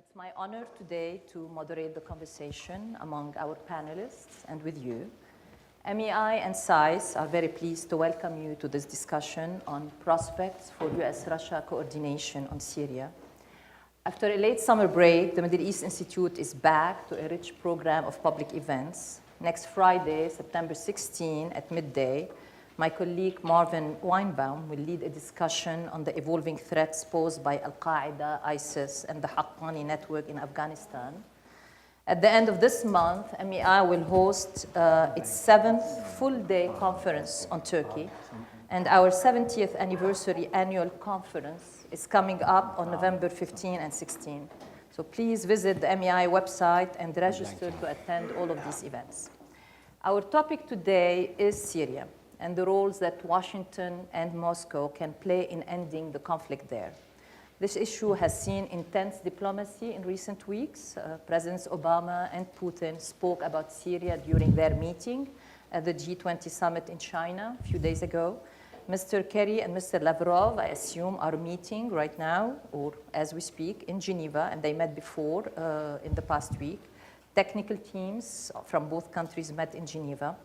It's my honor today to moderate the conversation among our panelists and with you. MEI and SAIS are very pleased to welcome you to this discussion on prospects for U.S. Russia coordination on Syria. After a late summer break, the Middle East Institute is back to a rich program of public events. Next Friday, September 16 at midday, my colleague Marvin Weinbaum will lead a discussion on the evolving threats posed by Al-Qaeda, ISIS, and the Haqqani network in Afghanistan. At the end of this month, MEI will host its 7th full-day conference on Turkey, and our 70th anniversary annual conference is coming up on November 15 and 16. So please visit the MEI website and register to attend all of these events. Our topic today is Syria and the roles that Washington and Moscow can play in ending the conflict there. This issue has seen intense diplomacy in recent weeks. Presidents Obama and Putin spoke about Syria during their meeting at the G20 summit in China a few days ago. Mr. Kerry and Mr. Lavrov, I assume, are meeting right now, or as we speak, in Geneva, and they met before in the past week. Technical teams from both countries met in Geneva.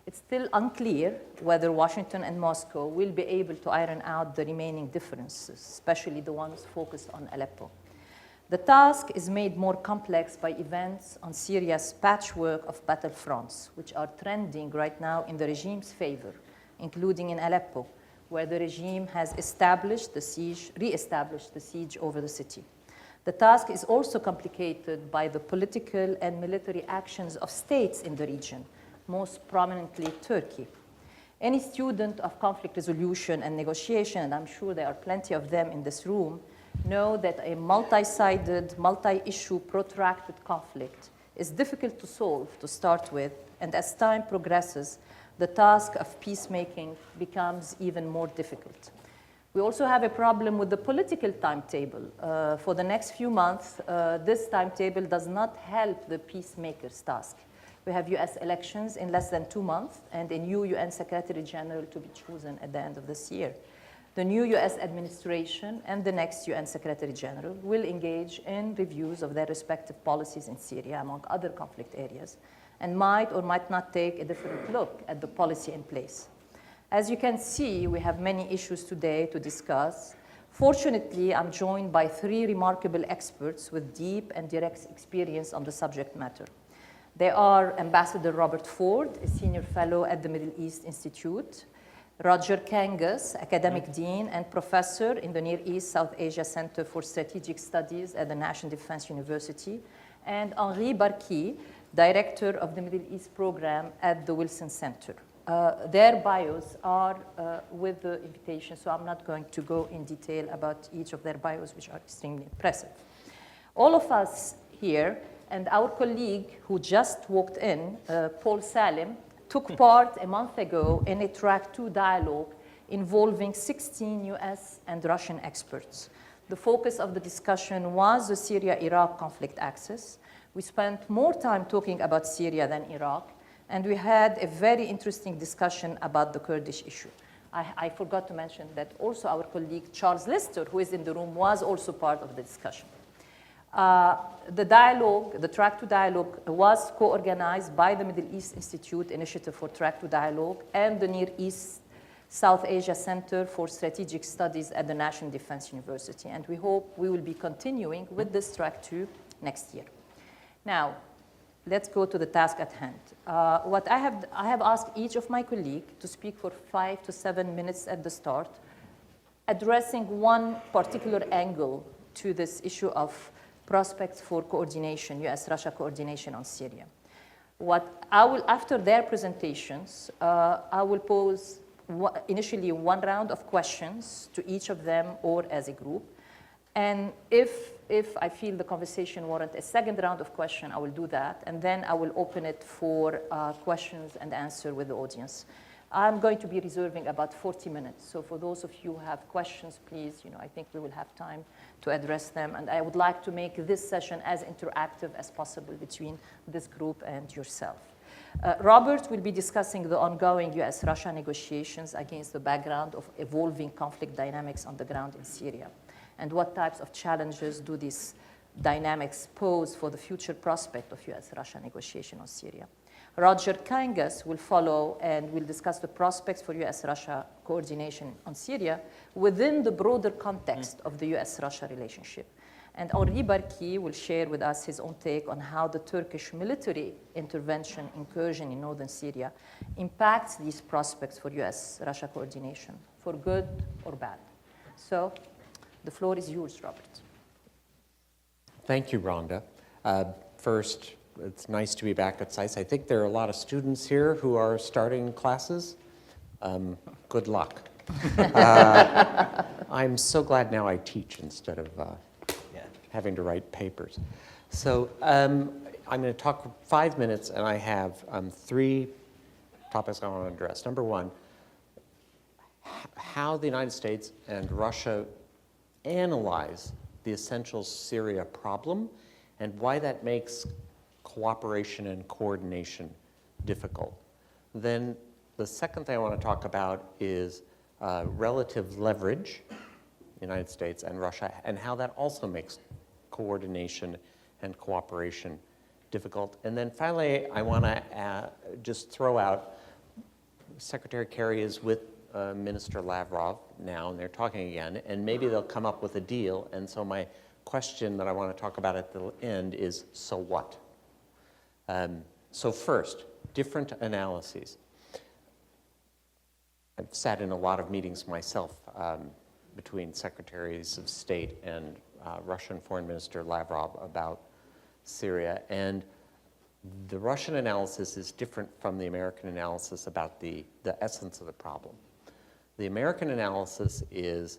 It's still unclear whether Washington and Moscow will be able to iron out the remaining differences, especially the ones focused on Aleppo. The task is made more complex by events on Syria's patchwork of battlefronts, which are trending right now in the regime's favor, including in Aleppo, where the regime has re-established the siege over the city. The task is also complicated by the political and military actions of states in the region, most prominently Turkey. Any student of conflict resolution and negotiation, and I'm sure there are plenty of them in this room, know that a multi-sided, multi-issue, protracted conflict is difficult to solve to start with, and as time progresses, the task of peacemaking becomes even more difficult. We also have a problem with the political timetable. For the next few months, this timetable does not help the peacemakers' task. We have US elections in less than 2 months and a new UN Secretary General to be chosen at the end of this year. The new US administration and the next UN Secretary General will engage in reviews of their respective policies in Syria, among other conflict areas, and might or might not take a different look at the policy in place. As you can see, we have many issues today to discuss. Fortunately, I'm joined by 3 remarkable experts with deep and direct experience on the subject matter. They are Ambassador Robert Ford, a senior fellow at the Middle East Institute, Roger Kangas, academic dean and professor in the Near East South Asia Center for Strategic Studies at the National Defense University, and Henri Barkey, director of the Middle East program at the Wilson Center. Their bios are with the invitation, so I'm not going to go in detail about each of their bios, which are extremely impressive. All of us here and our colleague who just walked in, Paul Salim, took part a month ago in a Track 2 dialogue involving 16 US and Russian experts. The focus of the discussion was the Syria-Iraq conflict axis. We spent more time talking about Syria than Iraq, and we had a very interesting discussion about the Kurdish issue. I forgot to mention that also our colleague Charles Lister, who is in the room, was also part of the discussion. The Track 2 dialogue was co-organized by the Middle East Institute Initiative for Track 2 Dialogue and the Near East South Asia Center for Strategic Studies at the National Defense University. And we hope we will be continuing with this Track 2 next year. Now, let's go to the task at hand. I have asked each of my colleagues to speak for 5 to 7 minutes at the start, addressing one particular angle to this issue of prospects for coordination, US-Russia coordination on Syria. After their presentations, I will pose initially one round of questions to each of them or as a group. And if I feel the conversation warrants a second round of questions, I will do that. And then I will open it for questions and answer with the audience. I'm going to be reserving about 40 minutes. So for those of you who have questions, please, I think we will have time to address them. And I would like to make this session as interactive as possible between this group and yourself. Robert will be discussing the ongoing US-Russia negotiations against the background of evolving conflict dynamics on the ground in Syria. And what types of challenges do these dynamics pose for the future prospect of U.S.-Russia negotiation on Syria. Roger Kangas will follow and will discuss the prospects for U.S.-Russia coordination on Syria within the broader context of the U.S.-Russia relationship. And Henri Barkey will share with us his own take on how the Turkish military intervention incursion in northern Syria impacts these prospects for U.S.-Russia coordination, for good or bad. So the floor is yours, Robert. Thank you, Randa. First, it's nice to be back at SAIS. I think there are a lot of students here who are starting classes. Good luck. I'm so glad now I teach instead of having to write papers. So I'm going to talk for 5 minutes, and I have 3 topics I want to address. Number one, how the United States and Russia analyze the essential Syria problem and why that makes cooperation and coordination difficult. Then the second thing I want to talk about is relative leverage, United States and Russia, and how that also makes coordination and cooperation difficult. And then finally, I want to just throw out, Secretary Kerry is with Minister Lavrov now, and they're talking again, and maybe they'll come up with a deal. And so my question that I want to talk about at the end is, so what? So first, different analyses. I've sat in a lot of meetings myself between Secretaries of State and Russian Foreign Minister Lavrov about Syria, and the Russian analysis is different from the American analysis about the essence of the problem. The American analysis is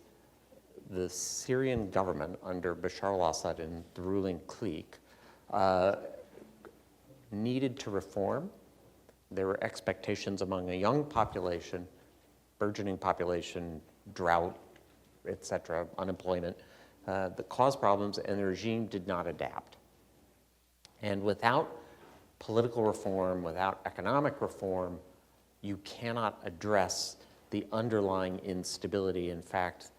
the Syrian government under Bashar al-Assad and the ruling clique needed to reform. There were expectations among a young population, burgeoning population, drought, etc., unemployment, that caused problems, and the regime did not adapt. And without political reform, without economic reform, you cannot address the underlying instability. In fact,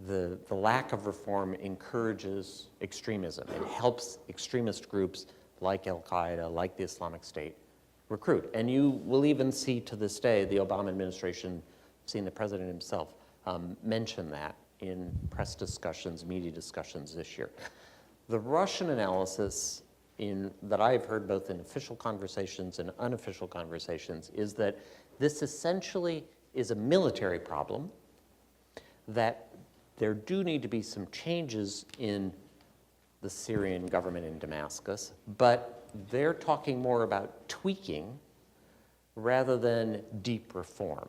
the lack of reform encourages extremism. It helps extremist groups like Al-Qaeda, like the Islamic State, recruit. And you will even see to this day, the Obama administration, seen the president himself, mention that in press discussions, media discussions this year. The Russian analysis that I've heard both in official conversations and unofficial conversations is that this essentially is a military problem, that there do need to be some changes in the Syrian government in Damascus, but they're talking more about tweaking rather than deep reform.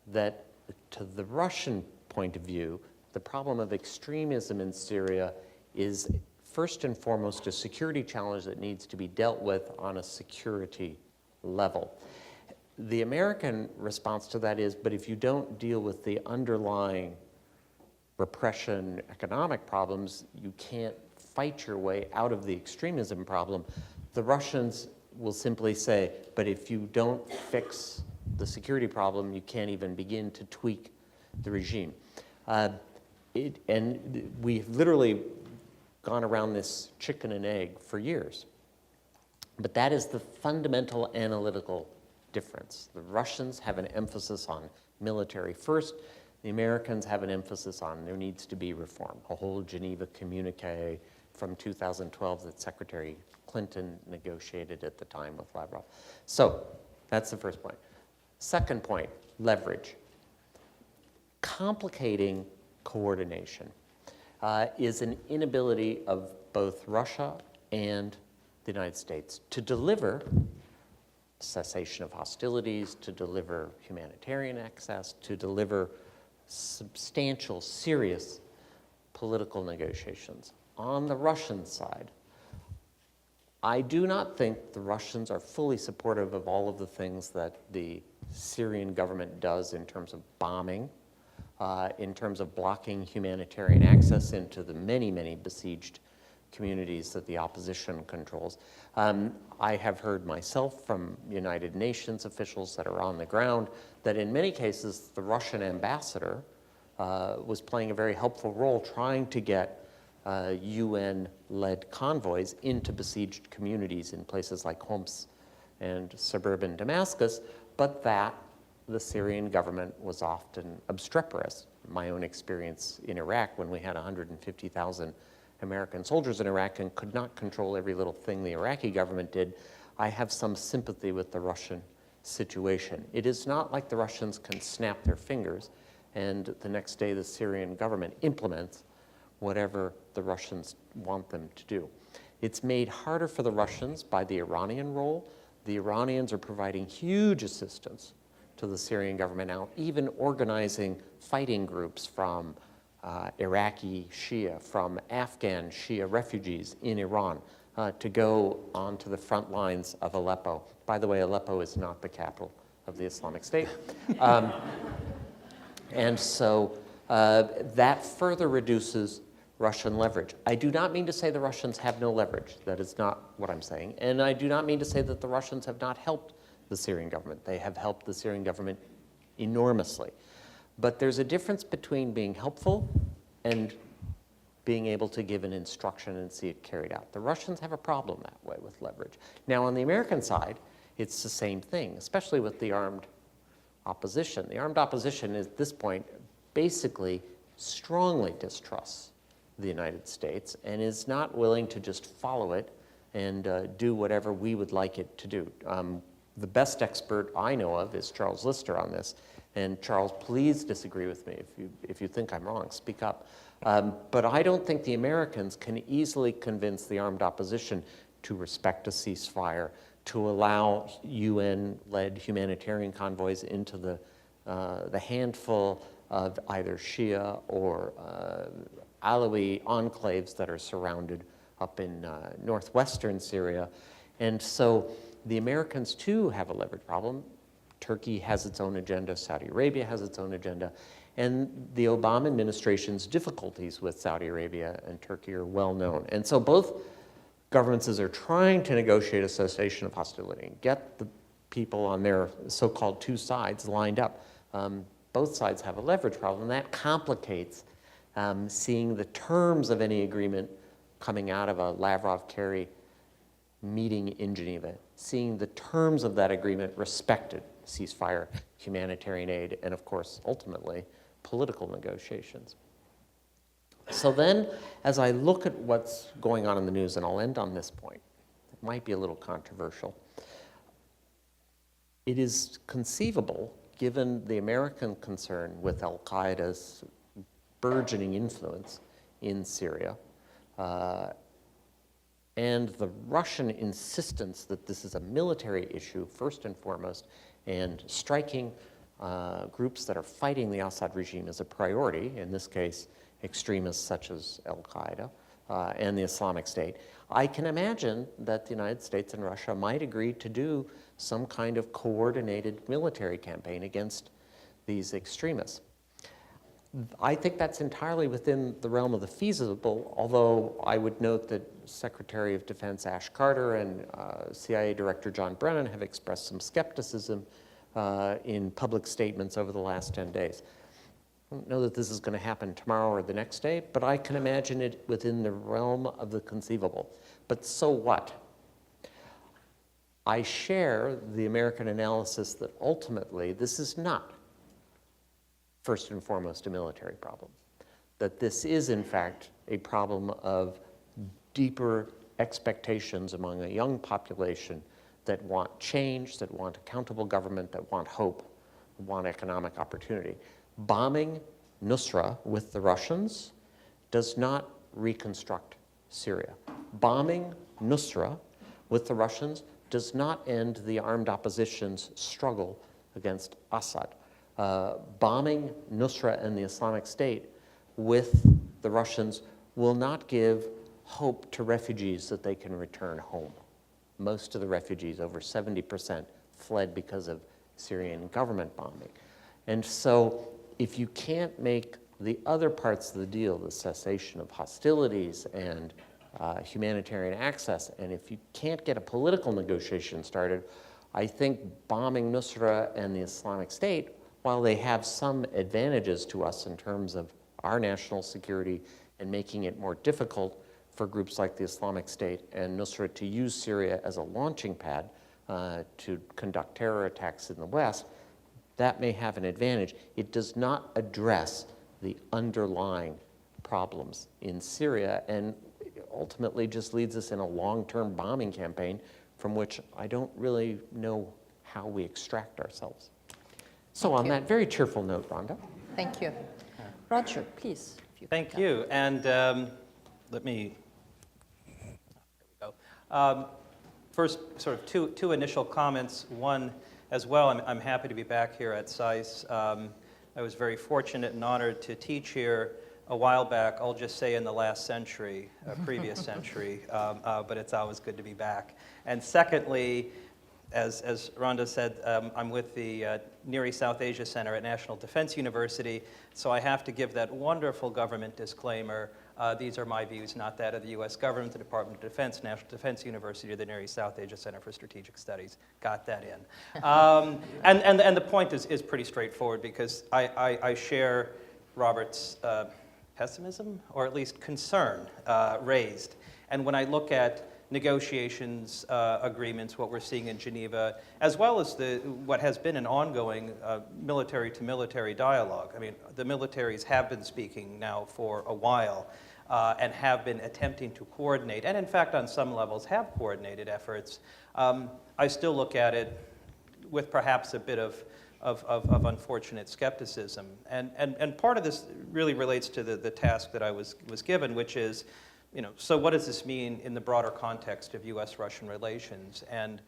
That to the Russian point of view, the problem of extremism in Syria is first and foremost a security challenge that needs to be dealt with on a security level. The American response to that is, but if you don't deal with the underlying repression, economic problems, you can't fight your way out of the extremism problem. The Russians will simply say, but if you don't fix the security problem, you can't even begin to tweak the regime. And we've literally gone around this chicken and egg for years. But that is the fundamental analytical difference. The Russians have an emphasis on military first. The Americans have an emphasis on there needs to be reform. A whole Geneva communique from 2012 that Secretary Clinton negotiated at the time with Lavrov. So that's the first point. Second point, leverage. Complicating coordination is an inability of both Russia and the United States to deliver cessation of hostilities, to deliver humanitarian access, to deliver substantial, serious political negotiations. On the Russian side, I do not think the Russians are fully supportive of all of the things that the Syrian government does in terms of bombing, in terms of blocking humanitarian access into the many, many besieged communities that the opposition controls. I have heard myself from United Nations officials that are on the ground that in many cases the Russian ambassador was playing a very helpful role trying to get UN-led convoys into besieged communities in places like Homs and suburban Damascus, but that the Syrian government was often obstreperous. My own experience in Iraq, when we had 150,000 American soldiers in Iraq and could not control every little thing the Iraqi government did, I have some sympathy with the Russian situation. It is not like the Russians can snap their fingers and the next day the Syrian government implements whatever the Russians want them to do. It's made harder for the Russians by the Iranian role. The Iranians are providing huge assistance to the Syrian government now, even organizing fighting groups from Iraqi Shia, from Afghan Shia refugees in Iran to go onto the front lines of Aleppo. By the way, Aleppo is not the capital of the Islamic State. And so that further reduces Russian leverage. I do not mean to say the Russians have no leverage. That is not what I'm saying. And I do not mean to say that the Russians have not helped the Syrian government. They have helped the Syrian government enormously. But there's a difference between being helpful and being able to give an instruction and see it carried out. The Russians have a problem that way with leverage. Now, on the American side, it's the same thing, especially with the armed opposition. The armed opposition at this point basically strongly distrusts the United States and is not willing to just follow it and do whatever we would like it to do. The best expert I know of is Charles Lister on this. And Charles, please disagree with me if you think I'm wrong, speak up. But I don't think the Americans can easily convince the armed opposition to respect a ceasefire, to allow UN-led humanitarian convoys into the handful of either Shia or Alawi enclaves that are surrounded up in northwestern Syria. And so the Americans, too, have a leverage problem. Turkey has its own agenda. Saudi Arabia has its own agenda. And the Obama administration's difficulties with Saudi Arabia and Turkey are well known. And so both governments are trying to negotiate a cessation of hostility and get the people on their so-called two sides lined up. Both sides have a leverage problem. That complicates seeing the terms of any agreement coming out of a Lavrov-Kerry meeting in Geneva, seeing the terms of that agreement respected, ceasefire, humanitarian aid, and of course, ultimately, political negotiations. So then, as I look at what's going on in the news, and I'll end on this point, it might be a little controversial. It is conceivable, given the American concern with al-Qaeda's burgeoning influence in Syria, and the Russian insistence that this is a military issue, first and foremost, and striking groups that are fighting the Assad regime as a priority, in this case, extremists such as al-Qaeda and the Islamic State, I can imagine that the United States and Russia might agree to do some kind of coordinated military campaign against these extremists. I think that's entirely within the realm of the feasible, although I would note that Secretary of Defense Ash Carter and CIA Director John Brennan have expressed some skepticism in public statements over the last 10 days. I don't know that this is going to happen tomorrow or the next day, but I can imagine it within the realm of the conceivable. But so what? I share the American analysis that ultimately this is not first and foremost a military problem, that this is in fact a problem of deeper expectations among a young population that want change, that want accountable government, that want hope, want economic opportunity. Bombing Nusra with the Russians does not reconstruct Syria. Bombing Nusra with the Russians does not end the armed opposition's struggle against Assad. Bombing Nusra and the Islamic State with the Russians will not give hope to refugees that they can return home. Most of the refugees, over 70%, fled because of Syrian government bombing. And so if you can't make the other parts of the deal, the cessation of hostilities and humanitarian access, and if you can't get a political negotiation started, I think bombing Nusra and the Islamic State, while they have some advantages to us in terms of our national security and making it more difficult for groups like the Islamic State and Nusra to use Syria as a launching pad to conduct terror attacks in the West, that may have an advantage. It does not address the underlying problems in Syria, and ultimately just leads us in a long-term bombing campaign from which I don't really know how we extract ourselves. So on that very cheerful note, Randa. Thank you. Roger, please. Thank you. And let me, there we go. First, sort of two initial comments. One, as well, I'm happy to be back here at SAIS. I was very fortunate and honored to teach here a while back, I'll just say in the last century, previous century, but it's always good to be back. And secondly, as Randa said, I'm with the Near East South Asia Center at National Defense University, so I have to give that wonderful government disclaimer. These are my views, not that of the U.S. government, the Department of Defense, National Defense University, or the Near East South Asia Center for Strategic Studies. Got that in. And the point is pretty straightforward, because I share Robert's pessimism, or at least concern raised. And when I look at negotiations, agreements, what we're seeing in Geneva, as well as what has been an ongoing military-to-military dialogue. I mean, the militaries have been speaking now for a while and have been attempting to coordinate, and in fact, on some levels, have coordinated efforts. I still look at it with perhaps a bit of unfortunate skepticism. And part of this really relates to the task that I was given, which is, so what does this mean in the broader context of U.S.-Russian relations? And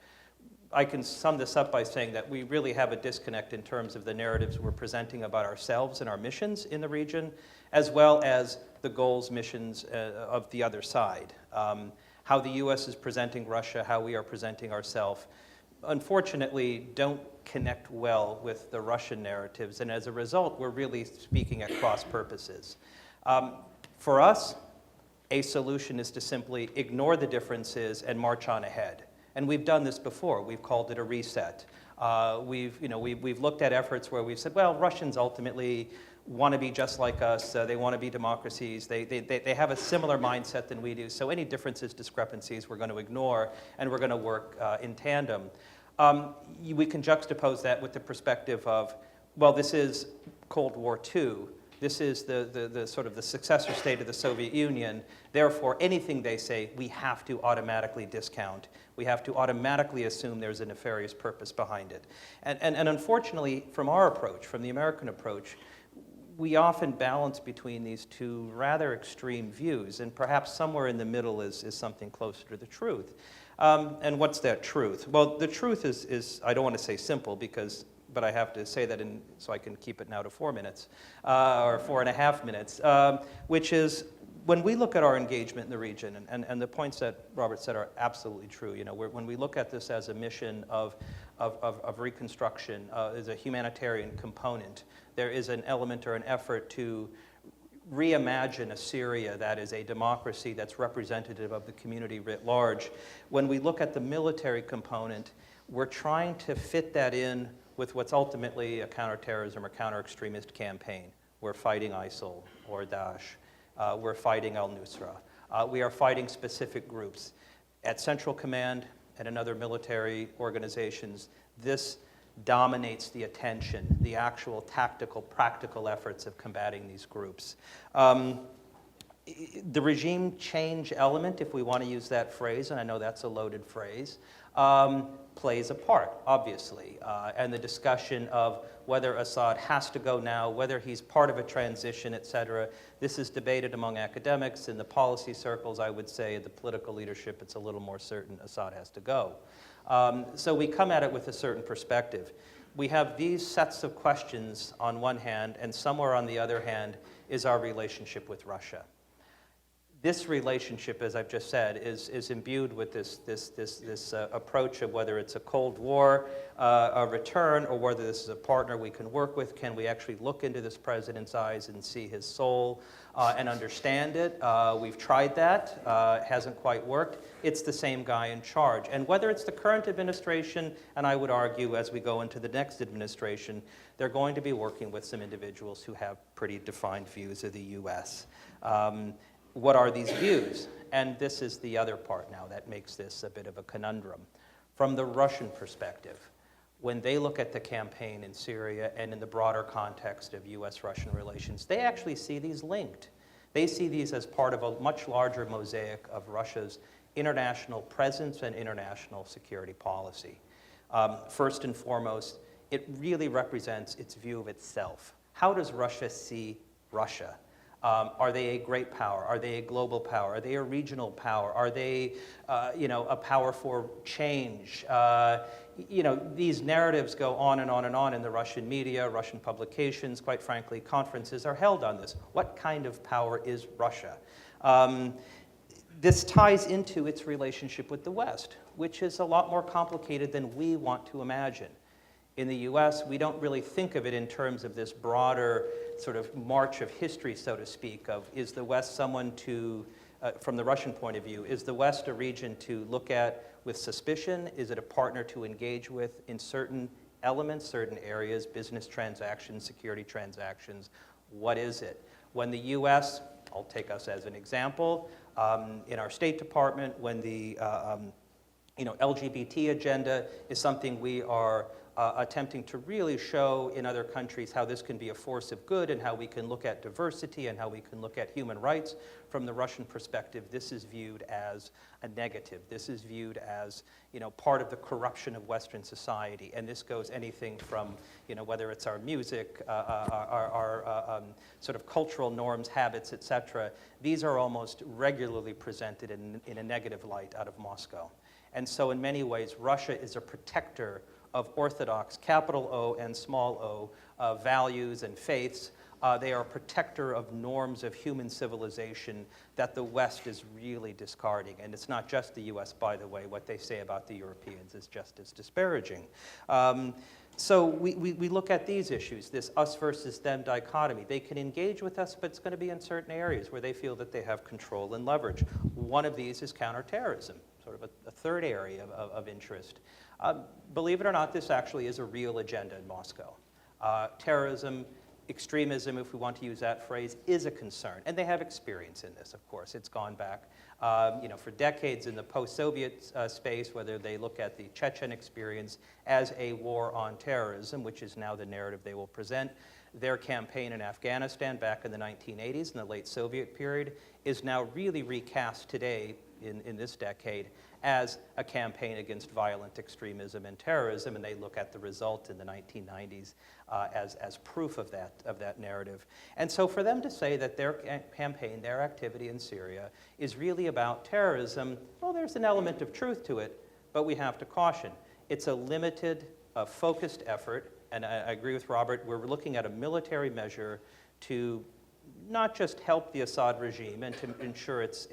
I can sum this up by saying that we really have a disconnect in terms of the narratives we're presenting about ourselves and our missions in the region, as well as the goals, missions of the other side. How the U.S. is presenting Russia, how we are presenting ourselves, unfortunately, don't connect well with the Russian narratives, and as a result, we're really speaking at cross purposes. For us, a solution is to simply ignore the differences and march on ahead. And we've done this before. We've called it a reset. We've looked at efforts where we've said, well, Russians ultimately want to be just like us. They want to be democracies. They have a similar mindset than we do. So any differences, discrepancies, we're going to ignore, and we're going to work in tandem. We can juxtapose that with the perspective of, well, this is Cold War II. This is the sort of the successor state of the Soviet Union. Therefore, anything they say, we have to automatically discount. We have to automatically assume there's a nefarious purpose behind it. And unfortunately, from our approach, from the American approach, we often balance between these two rather extreme views, and perhaps somewhere in the middle is something closer to the truth. And what's that truth? Well, the truth is I don't want to say simple, but I have to say that so I can keep it now to 4 minutes, or 4.5 minutes, which is when we look at our engagement in the region, and the points that Robert said are absolutely true. When we look at this as a mission of reconstruction, as a humanitarian component, there is an element or an effort to reimagine a Syria that is a democracy that's representative of the community writ large. When we look at the military component, we're trying to fit that in with what's ultimately a counterterrorism or counter-extremist campaign. We're fighting ISIL or Daesh. We're fighting al-Nusra. We are fighting specific groups. At Central Command and in other military organizations, this dominates the attention, the actual tactical, practical efforts of combating these groups. The regime change element, if we want to use that phrase, and I know that's a loaded phrase, plays a part, obviously. And the discussion of whether Assad has to go now, whether he's part of a transition, et cetera, this is debated among academics. In the policy circles, I would say, the political leadership, it's a little more certain Assad has to go. So we come at it with a certain perspective. We have these sets of questions on one hand, and somewhere on the other hand is our relationship with Russia. This relationship, as I've just said, is imbued with this approach of whether it's a Cold War a return or whether this is a partner we can work with. Can we actually look into this president's eyes and see his soul and understand it? We've tried that. It hasn't quite worked. It's the same guy in charge. And whether it's the current administration, and I would argue as we go into the next administration, they're going to be working with some individuals who have pretty defined views of the U.S. What are these views? And this is the other part now that makes this a bit of a conundrum. From the Russian perspective, when they look at the campaign in Syria and in the broader context of U.S.-Russian relations, they actually see these linked. They see these as part of a much larger mosaic of Russia's international presence and international security policy. First and foremost, it really represents its view of itself. How does Russia see Russia? Are they a great power? Are they a global power? Are they a regional power? Are they, a power for change? These narratives go on and on and on in the Russian media, Russian publications. Quite frankly, conferences are held on this. What kind of power is Russia? This ties into its relationship with the West, which is a lot more complicated than we want to imagine. In the U.S., we don't really think of it in terms of this broader sort of march of history, so to speak, of is the West someone to, from the Russian point of view, is the West a region to look at with suspicion? Is it a partner to engage with in certain elements, certain areas, business transactions, security transactions? What is it? When the U.S., I'll take us as an example, in our State Department, when the LGBT agenda is something we are attempting to really show in other countries how this can be a force of good and how we can look at diversity and how we can look at human rights. From the Russian perspective, this is viewed as a negative. This is viewed as, part of the corruption of Western society. And this goes anything from, whether it's our music, our sort of cultural norms, habits, etc. These are almost regularly presented in a negative light out of Moscow. And so in many ways, Russia is a protector of orthodox, capital O and small o, values and faiths. They are a protector of norms of human civilization that the West is really discarding. And it's not just the US, by the way. What they say about the Europeans is just as disparaging. So we look at these issues, this us versus them dichotomy. They can engage with us, but it's going to be in certain areas where they feel that they have control and leverage. One of these is counterterrorism, sort of a third area of interest. Believe it or not, this actually is a real agenda in Moscow. Terrorism, extremism, if we want to use that phrase, is a concern. And they have experience in this, of course. It's gone back, for decades in the post-Soviet space, whether they look at the Chechen experience as a war on terrorism, which is now the narrative they will present. Their campaign in Afghanistan back in the 1980s, in the late Soviet period, is now really recast today in this decade as a campaign against violent extremism and terrorism, and they look at the result in the 1990s as proof of that narrative. And so for them to say that their campaign, their activity in Syria is really about terrorism, well, there's an element of truth to it, but we have to caution. It's a limited, focused effort, and I agree with Robert, we're looking at a military measure to not just help the Assad regime and to ensure its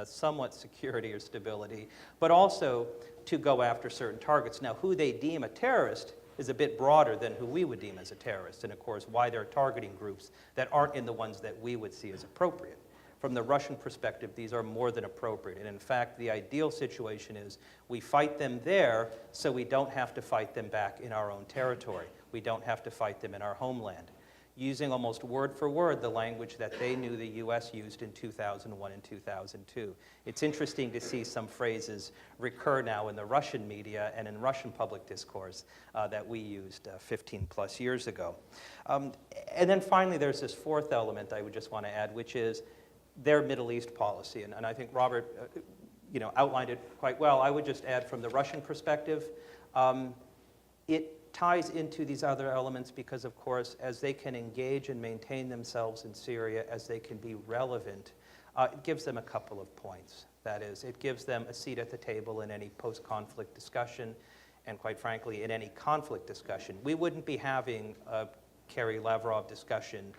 somewhat security or stability, but also to go after certain targets. Now, who they deem a terrorist is a bit broader than who we would deem as a terrorist, and of course, why they're targeting groups that aren't in the ones that we would see as appropriate. From the Russian perspective, these are more than appropriate, and in fact, the ideal situation is we fight them there so we don't have to fight them back in our own territory. We don't have to fight them in our homeland. Using almost word for word the language that they knew the U.S. used in 2001 and 2002. It's interesting to see some phrases recur now in the Russian media and in Russian public discourse that we used 15 plus years ago. And then finally, there's this fourth element I would just want to add, which is their Middle East policy. And I think Robert outlined it quite well. I would just add from the Russian perspective, it ties into these other elements because, of course, as they can engage and maintain themselves in Syria, as they can be relevant, it gives them a couple of points. That is, it gives them a seat at the table in any post-conflict discussion, and quite frankly, in any conflict discussion. We wouldn't be having a Kerry Lavrov discussion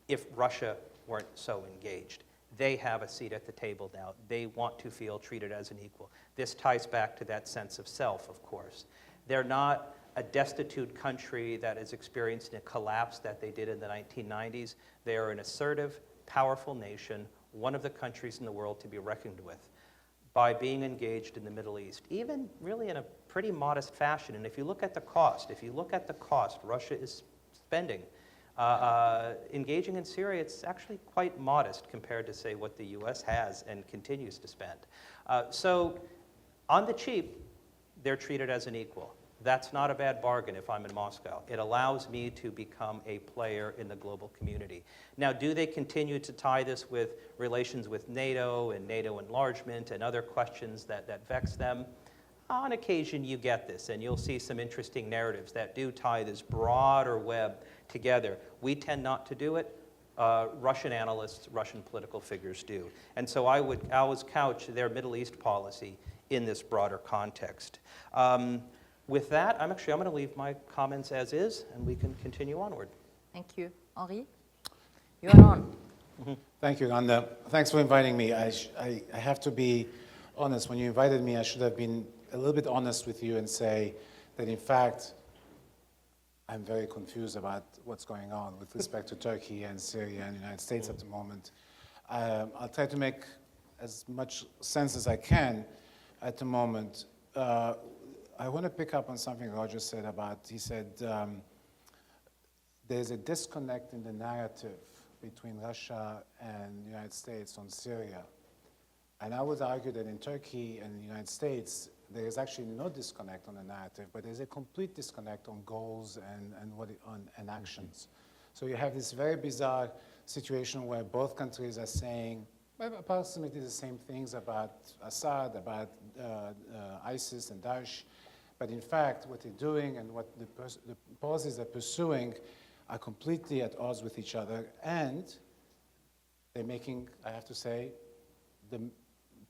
if Russia weren't so engaged. they have a seat at the table now. They want to feel treated as an equal. This ties back to that sense of self, of course. They're not a destitute country that is experiencing a collapse that they did in the 1990s. They are an assertive, powerful nation, one of the countries in the world to be reckoned with, by being engaged in the Middle East, even really in a pretty modest fashion. And if you look at the cost, Russia is spending. Engaging in Syria, it's actually quite modest compared to, say, what the U.S. has and continues to spend. So on the cheap, they're treated as an equal. That's not a bad bargain if I'm in Moscow. It allows me to become a player in the global community. Now, do they continue to tie this with relations with NATO and NATO enlargement and other questions that vex them? On occasion, you get this, and you'll see some interesting narratives that do tie this broader web together. We tend not to do it. Russian analysts, Russian political figures do. And so I would always couch their Middle East policy in this broader context. With that, I'm going to leave my comments as is, and we can continue onward. Thank you. Henri, you're on. Thank you, Randa. Thanks for inviting me. I have to be honest. When you invited me, I should have been a little bit honest with you and say that, in fact, I'm very confused about what's going on with respect to Turkey and Syria and the United States at the moment. I'll try to make as much sense as I can at the moment. I want to pick up on something Roger said about, he said, there's a disconnect in the narrative between Russia and the United States on Syria. And I would argue that in Turkey and the United States, there is actually no disconnect on the narrative, but there's a complete disconnect on goals and actions. So you have this very bizarre situation where both countries are saying approximately the same things about Assad, about ISIS and Daesh, but in fact, what they're doing and what the policies they're pursuing are completely at odds with each other, and they're making, I have to say,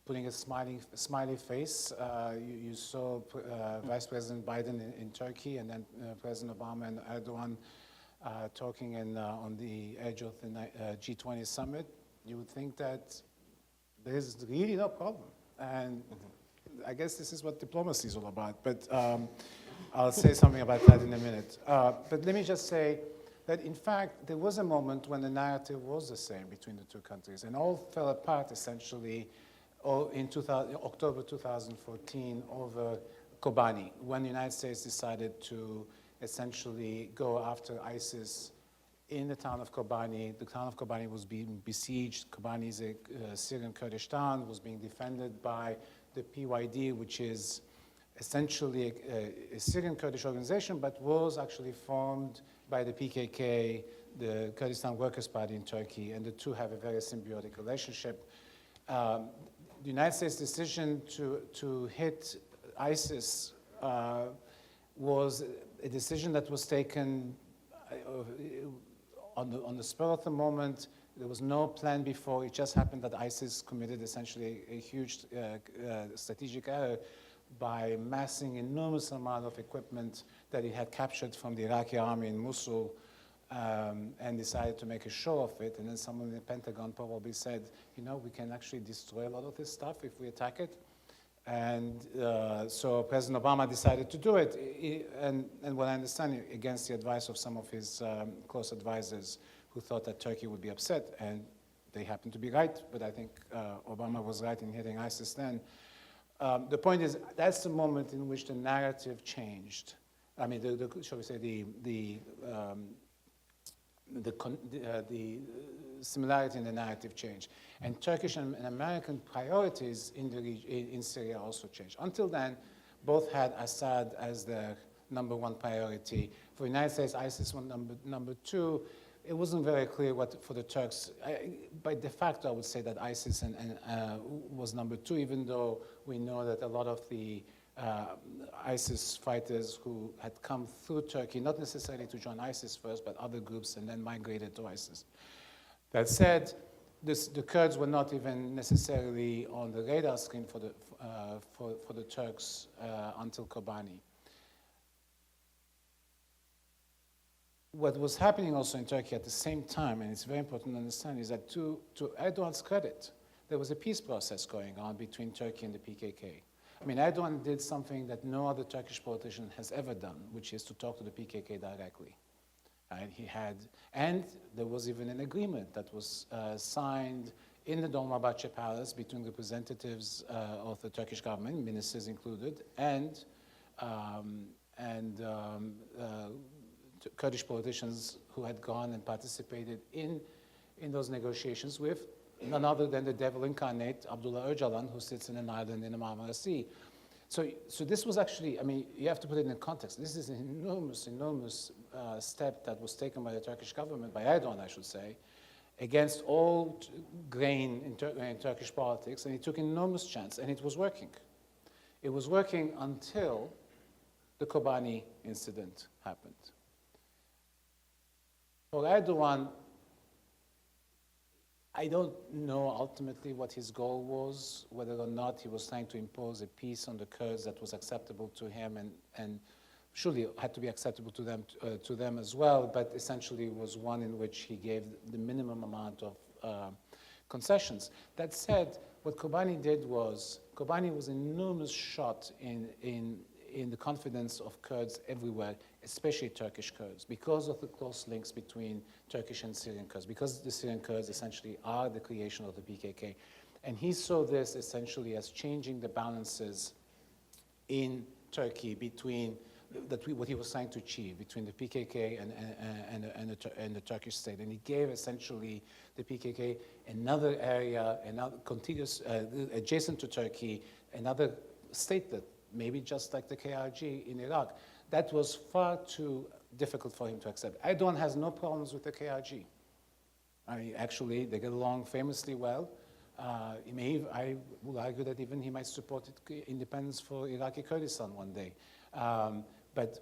putting a smiley face. You saw Vice President Biden in Turkey, and then President Obama and Erdogan talking on the edge of the G20 summit. You would think that there's really no problem. And I guess this is what diplomacy is all about. But I'll say something about that in a minute. But let me just say that, in fact, there was a moment when the narrative was the same between the two countries, and all fell apart, essentially, in October 2014 over Kobani, when the United States decided to essentially go after ISIS in the town of Kobani. The town of Kobani was being besieged. Kobani is a Syrian Kurdish town, was being defended by the PYD, which is essentially a Syrian Kurdish organization, but was actually formed by the PKK, the Kurdistan Workers' Party in Turkey, and the two have a very symbiotic relationship. The United States' decision to hit ISIS was a decision that was taken on the spur of the moment. There was no plan before. It just happened that ISIS committed essentially a huge strategic error by massing enormous amount of equipment that it had captured from the Iraqi army in Mosul, and decided to make a show of it. And then someone in the Pentagon probably said, you know, we can actually destroy a lot of this stuff if we attack it. And so President Obama decided to do it, and what I understand, against the advice of some of his close advisors who thought that Turkey would be upset, and they happened to be right, but I think Obama was right in hitting ISIS then. The point is, that's the moment in which the narrative changed. I mean, shall we say, the similarity in the narrative changed. And Turkish and American priorities in Syria also changed. Until then, both had Assad as their number one priority. For the United States, ISIS was number two. It wasn't very clear what for the Turks. By de facto, I would say that ISIS was number two, even though we know that a lot of the ISIS fighters who had come through Turkey, not necessarily to join ISIS first, but other groups, and then migrated to ISIS. That said, the Kurds were not even necessarily on the radar screen for the Turks until Kobani. what was happening also in Turkey at the same time, and it's very important to understand, is that to Erdogan's credit, there was a peace process going on between Turkey and the PKK. I mean, Erdogan did something that no other Turkish politician has ever done, which is to talk to the PKK directly. And there was even an agreement that was signed in the Dolmabahce Palace between representatives of the Turkish government, ministers included, and Kurdish politicians who had gone and participated in those negotiations with none other than the devil incarnate, Abdullah Öcalan, who sits in an island in the Marmara Sea. So this was actually, I mean, you have to put it in context. This is an enormous step that was taken by the Turkish government, by Erdogan, I should say, against all grain in Turkish politics, and he took an enormous chance, and it was working. It was working until the Kobani incident happened. For Erdogan, I don't know ultimately what his goal was, whether or not he was trying to impose a peace on the Kurds that was acceptable to him and surely had to be acceptable to them as well, but essentially was one in which he gave the minimum amount of concessions. That said, what Kobani did was, Kobani was an enormous shot in the confidence of Kurds everywhere, especially Turkish Kurds, because of the close links between Turkish and Syrian Kurds, because the Syrian Kurds essentially are the creation of the PKK. And he saw this essentially as changing the balances in Turkey between what he was trying to achieve between the PKK and the Turkish state. And he gave essentially the PKK another area, another contiguous, adjacent to Turkey, another state that maybe just like the KRG in Iraq. That was far too difficult for him to accept. Erdogan has no problems with the KRG. Actually, they get along famously well. I would argue that even he might support independence for Iraqi Kurdistan one day. But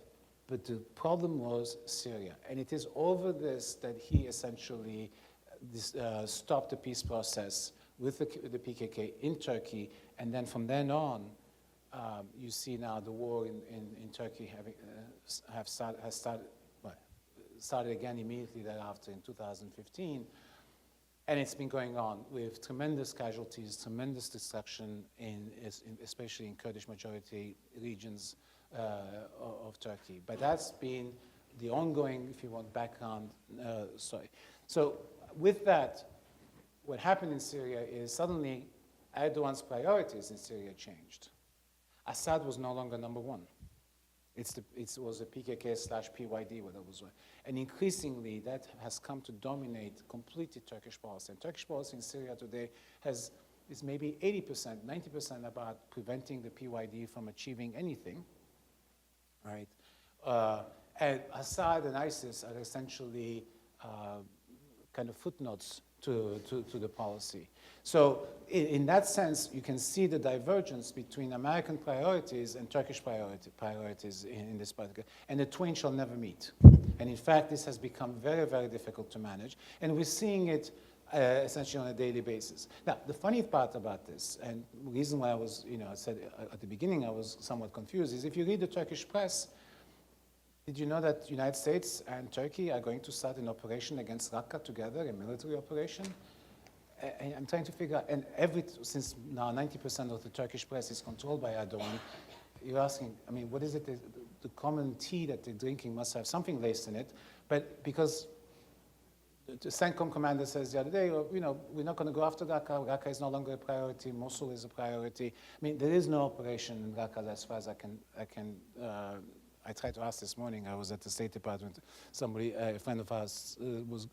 the problem was Syria. And it is over this that he essentially stopped the peace process with the PKK in Turkey. And then from then on, you see now the war in Turkey has started again immediately thereafter in 2015. And it's been going on with tremendous casualties, tremendous destruction, especially in Kurdish majority regions of Turkey. But that's been the ongoing, if you want, background story. So with that, what happened in Syria is suddenly Erdogan's priorities in Syria changed. Assad was no longer number one. It was a PKK/PYD, whatever it was. And increasingly, that has come to dominate completely Turkish policy. And Turkish policy in Syria today is maybe 80%, 90% about preventing the PYD from achieving anything, right? And Assad and ISIS are essentially kind of footnotes to the policy. So in that sense, you can see the divergence between American priorities and Turkish priorities in this particular, and the twain shall never meet. And in fact, this has become very, very difficult to manage, and we're seeing it essentially on a daily basis. Now, the funny part about this, and the reason why I was, I said at the beginning I was somewhat confused, is if you read the Turkish press, did you know that the United States and Turkey are going to start an operation against Raqqa together, a military operation? And I'm trying to figure out, and since now 90% of the Turkish press is controlled by Erdogan, you're asking, I mean, what is it, the common tea that they're drinking must have something laced in it, but because the CENTCOM commander says the other day, we're not going to go after Raqqa. Raqqa is no longer a priority. Mosul is a priority. I mean, there is no operation in Raqqa as far as I tried to ask this morning. I was at the State Department. Somebody, a friend of ours, was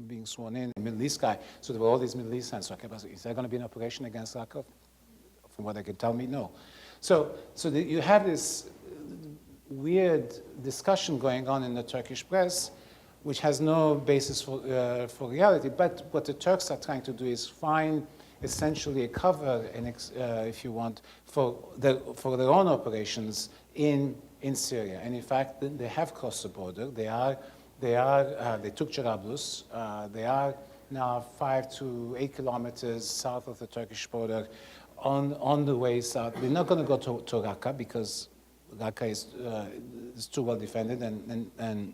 being sworn in, a Middle East guy. So there were all these Middle East hands. So I kept asking, is there going to be an operation against Raqqa? From what they could tell me, no. So you have this weird discussion going on in the Turkish press, which has no basis for reality. But what the Turks are trying to do is find essentially a cover, if you want, for their own operations in Syria. And in fact, they have crossed the border. They took Jarablus. They are now 5 to 8 kilometers south of the Turkish border on the way south. They're not going to go to Raqqa because Raqqa is too well defended, and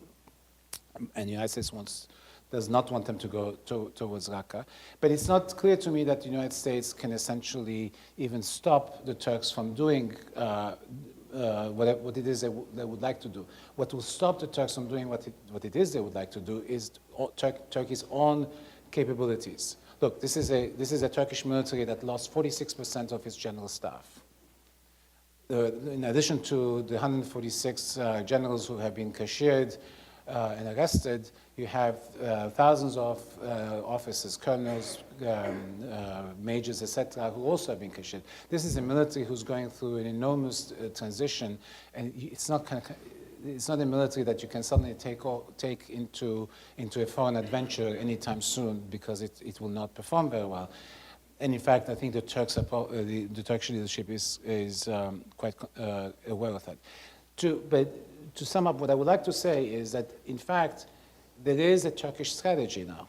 and the United States does not want them to go towards Raqqa. But it's not clear to me that the United States can essentially even stop the Turks from doing what it is they would like to do. What will stop the Turks from doing what it is they would like to do is Turkey's own capabilities. Look, this is a Turkish military that lost 46% of its general staff. In addition to the 146 generals who have been cashiered and arrested, you have thousands of officers, colonels, majors, etc., who also have been cashiered. This is a military who's going through an enormous transition, and it's not a military that you can suddenly take into a foreign adventure anytime soon, because it will not perform very well. And in fact, I think the Turks the Turkish leadership is quite aware of that. But to sum up, what I would like to say is that, in fact, there is a Turkish strategy now.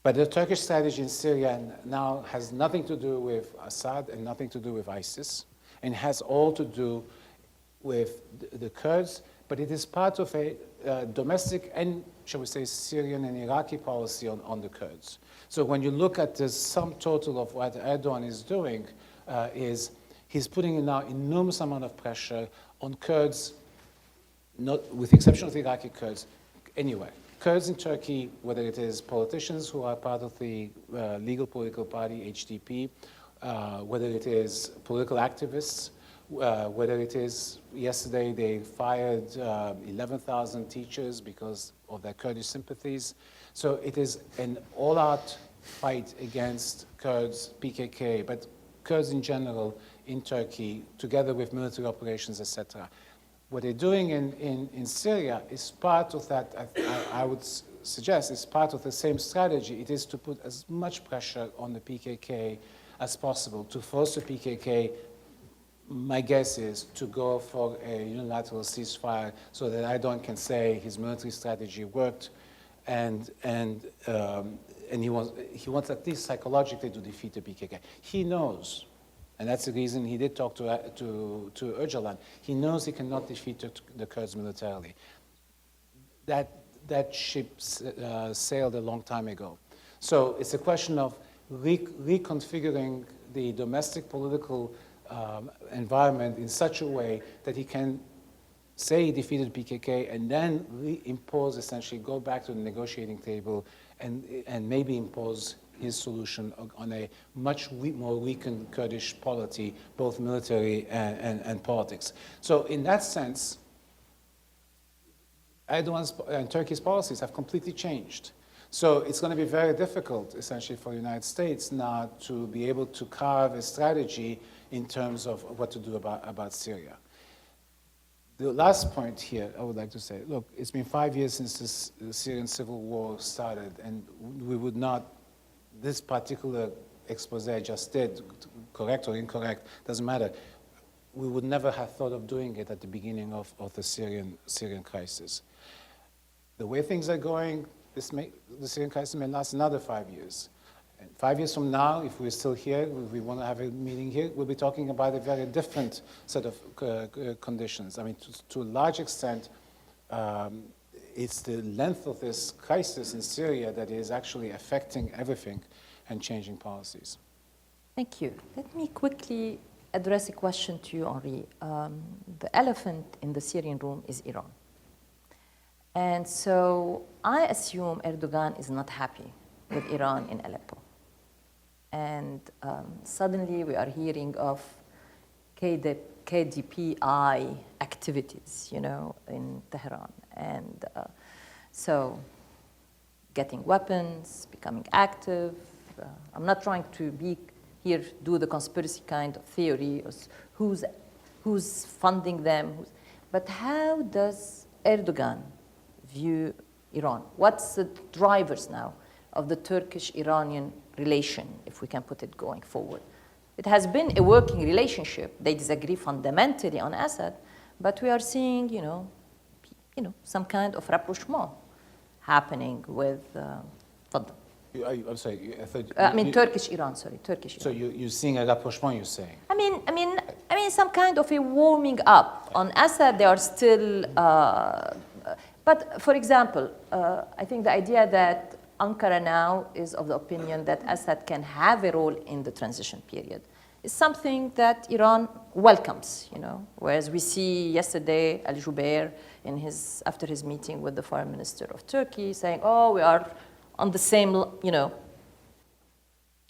But the Turkish strategy in Syria now has nothing to do with Assad and nothing to do with ISIS, and has all to do with the Kurds, but it is part of a domestic and, shall we say, Syrian and Iraqi policy on the Kurds. So when you look at the sum total of what Erdogan is doing, is he's putting in now enormous amount of pressure on Kurds, not with the exception of the Iraqi Kurds, anyway. Kurds in Turkey, whether it is politicians who are part of the legal political party, HDP, whether it is political activists, whether it is, yesterday they fired 11,000 teachers because of their Kurdish sympathies. So it is an all-out fight against Kurds, PKK, but Kurds in general in Turkey, together with military operations, etc. What they're doing in Syria is part of that, I would suggest, is part of the same strategy. It is to put as much pressure on the PKK as possible, to force the PKK, my guess is, to go for a unilateral ceasefire so that Erdogan can say his military strategy worked, and he wants at least psychologically to defeat the PKK. He knows, and that's the reason he did talk to Öcalan. He knows he cannot defeat the Kurds militarily. That ship sailed a long time ago. So it's a question of reconfiguring the domestic political environment in such a way that he can say he defeated PKK and then reimpose, essentially go back to the negotiating table and maybe impose his solution on a much more weakened Kurdish polity, both military and politics. So in that sense, Erdogan's and Turkey's policies have completely changed. So it's going to be very difficult, essentially, for the United States now to be able to carve a strategy in terms of what to do about Syria. The last point here I would like to say, look, it's been 5 years since the Syrian civil war started, and we would not, this particular expose I just did, correct or incorrect, doesn't matter, we would never have thought of doing it at the beginning of the Syrian crisis. The way things are going, the Syrian crisis may last another 5 years. And 5 years from now, if we're still here, if we want to have a meeting here, we'll be talking about a very different set of conditions. I mean, to a large extent, it's the length of this crisis in Syria that is actually affecting everything and changing policies. Thank you. Let me quickly address a question to you, Henri. The elephant in the Syrian room is Iran. And so I assume Erdogan is not happy with Iran in Aleppo. And suddenly we are hearing of KDPI activities, in Tehran. And so getting weapons, becoming active. I'm not trying to do the conspiracy kind of theory of who's funding them. But how does Erdogan view Iran? What's the drivers now of the Turkish-Iranian relation, if we can put it going forward? It has been a working relationship. They disagree fundamentally on Assad, but we are seeing, some kind of rapprochement happening with. I'm sorry. Turkish-Iran. Sorry, Turkish-Iran. So you're seeing a rapprochement, you're saying? I mean, some kind of a warming up. On Assad, they are still But for example, I think the idea that Ankara now is of the opinion that Assad can have a role in the transition period is something that Iran welcomes, whereas we see yesterday Al-Jubeir after his meeting with the foreign minister of Turkey saying, oh, we are on the same,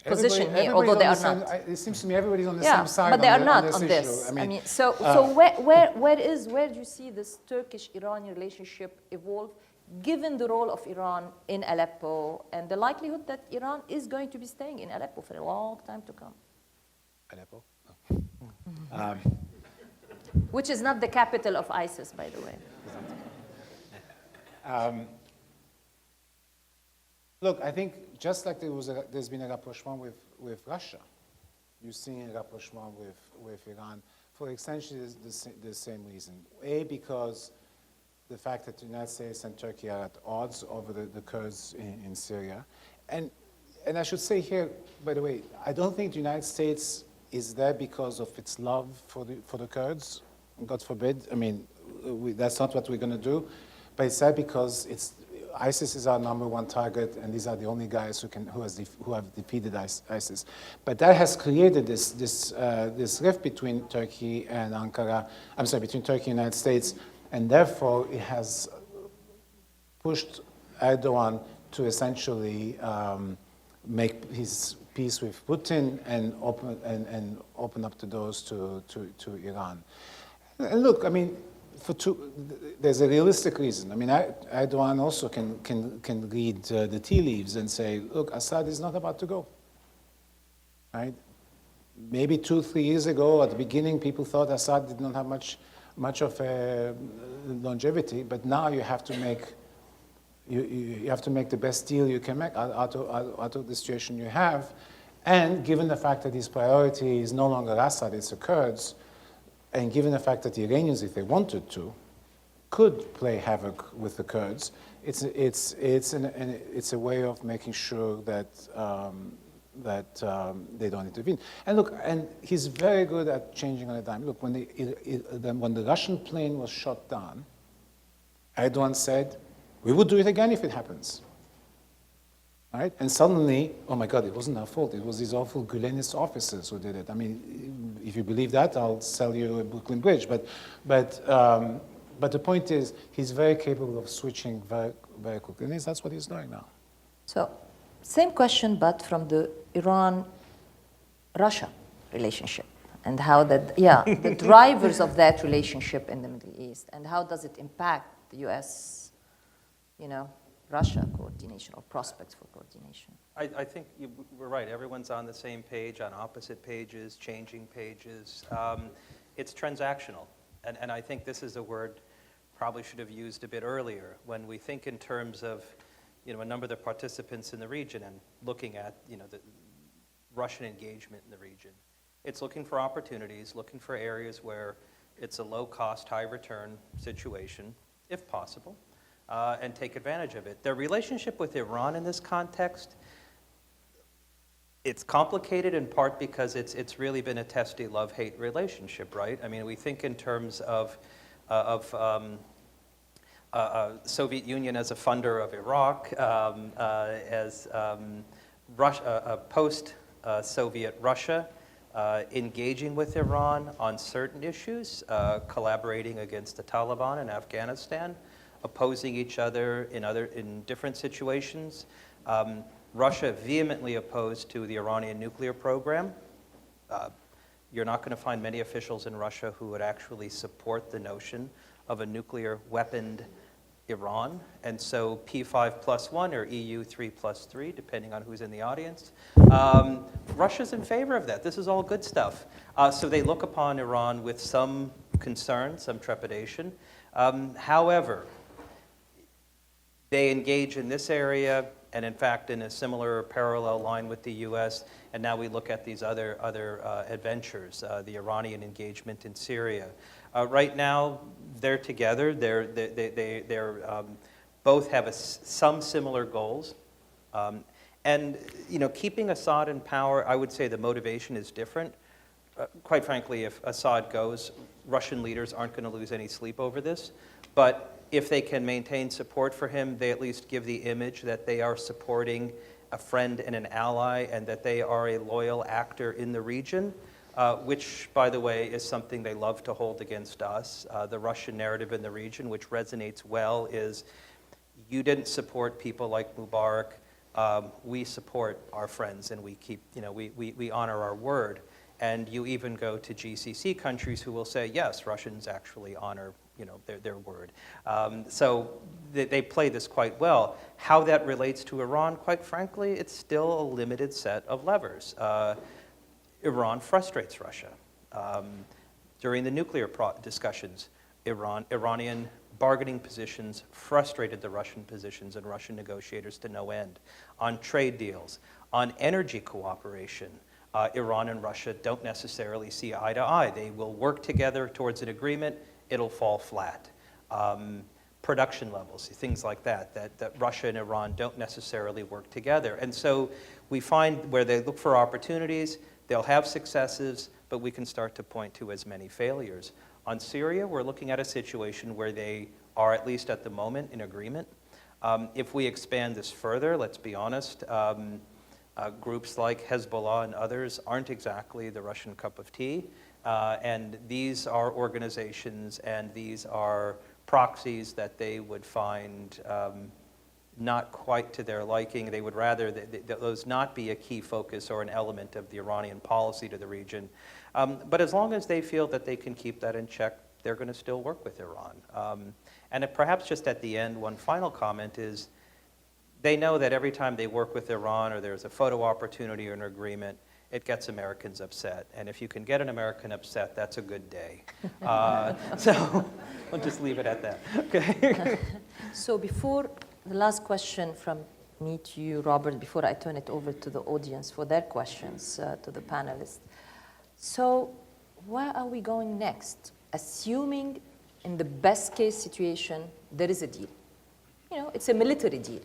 position here, although they are not. It seems to me everybody's on the same side. But they are not on on this. issue. So where do you see this Turkish-Iranian relationship evolve, given the role of Iran in Aleppo and the likelihood that Iran is going to be staying in Aleppo for a long time to come? Aleppo? Which is not the capital of ISIS, by the way. Look, I think just like there's been a rapprochement with Russia, you've seen a rapprochement with Iran for essentially the same reason. A, because the fact that the United States and Turkey are at odds over the Kurds in Syria. And I should say here, by the way, I don't think the United States is there because of its love for the Kurds, God forbid. I mean, that's not what we're going to do. But it's there because ISIS is our #1 target, and these are the only guys who have defeated ISIS. But that has created this rift between Turkey and Ankara. I'm sorry, between Turkey and the United States, and therefore it has pushed Erdogan to essentially make his peace with Putin and open up the doors to Iran. And look, I mean, there's a realistic reason. I mean, Erdogan also can read the tea leaves and say, look, Assad is not about to go, right? Maybe 2-3 years ago, at the beginning, people thought Assad did not have much of a longevity, but now you have to make the best deal you can make out of the situation you have. And given the fact that his priority is no longer Assad, it's the Kurds, and given the fact that the Iranians, if they wanted to, could play havoc with the Kurds, it's a way of making sure that they don't intervene. And look, and he's very good at changing on a dime. Look, when the Russian plane was shot down, Erdogan said, we would do it again if it happens. Right? And suddenly, oh my God, it wasn't our fault. It was these awful Gülenist officers who did it. I mean, if you believe that, I'll sell you a Brooklyn Bridge. But the point is, he's very capable of switching very, very quickly. And that's what he's doing now. So, same question, but from the Iran-Russia relationship, and how the drivers of that relationship in the Middle East, and how does it impact the U.S., Russia coordination or prospects for coordination? I think we're right. Everyone's on the same page, on opposite pages, changing pages. It's transactional. And I think this is a word probably should have used a bit earlier. When we think in terms of a number of the participants in the region and looking at the Russian engagement in the region, it's looking for opportunities, looking for areas where it's a low-cost, high-return situation, if possible. And take advantage of it. Their relationship with Iran in this context, it's complicated in part because it's really been a testy love-hate relationship, right? I mean, we think in terms of Soviet Union as a funder of Iraq, as post-Soviet Russia engaging with Iran on certain issues, collaborating against the Taliban in Afghanistan, opposing each other in different situations. Russia vehemently opposed to the Iranian nuclear program. You're not going to find many officials in Russia who would actually support the notion of a nuclear weaponed Iran. And so P5+1 or EU 3+3, depending on who's in the audience, Russia's in favor of that. This is all good stuff. So they look upon Iran with some concern, some trepidation. However, they engage in this area, and in fact, in a similar parallel line with the U.S., and now we look at these other adventures, the Iranian engagement in Syria. Right now, they're together. They're both have some similar goals. And keeping Assad in power, I would say the motivation is different. Quite frankly, if Assad goes, Russian leaders aren't going to lose any sleep over this. But If they can maintain support for him, they at least give the image that they are supporting a friend and an ally and that they are a loyal actor in the region, which, by the way, is something they love to hold against us. The Russian narrative in the region, which resonates well, is you didn't support people like Mubarak. We support our friends and we keep, we honor our word. And you even go to GCC countries who will say, yes, Russians actually honor their word. So they play this quite well. How that relates to Iran, quite frankly, it's still a limited set of levers. Iran frustrates Russia. During the nuclear discussions, Iranian bargaining positions frustrated the Russian positions and Russian negotiators to no end. On trade deals, on energy cooperation, Iran and Russia don't necessarily see eye to eye. They will work together towards an agreement, it'll fall flat. Production levels, things like that Russia and Iran don't necessarily work together. And so we find where they look for opportunities, they'll have successes, but we can start to point to as many failures. On Syria, we're looking at a situation where they are, at least at the moment, in agreement. If we expand this further, let's be honest, groups like Hezbollah and others aren't exactly the Russian cup of tea. And these are organizations and these are proxies that they would find not quite to their liking. They would rather those not be a key focus or an element of the Iranian policy to the region. But as long as they feel that they can keep that in check, they're going to still work with Iran. And perhaps just at the end, one final comment is they know that every time they work with Iran or there's a photo opportunity or an agreement, it gets Americans upset. And if you can get an American upset, that's a good day. So we'll just leave it at that. Okay. So before the last question from me to you, Robert, before I turn it over to the audience for their questions to the panelists. So where are we going next? Assuming in the best case situation, there is a deal. It's a military deal.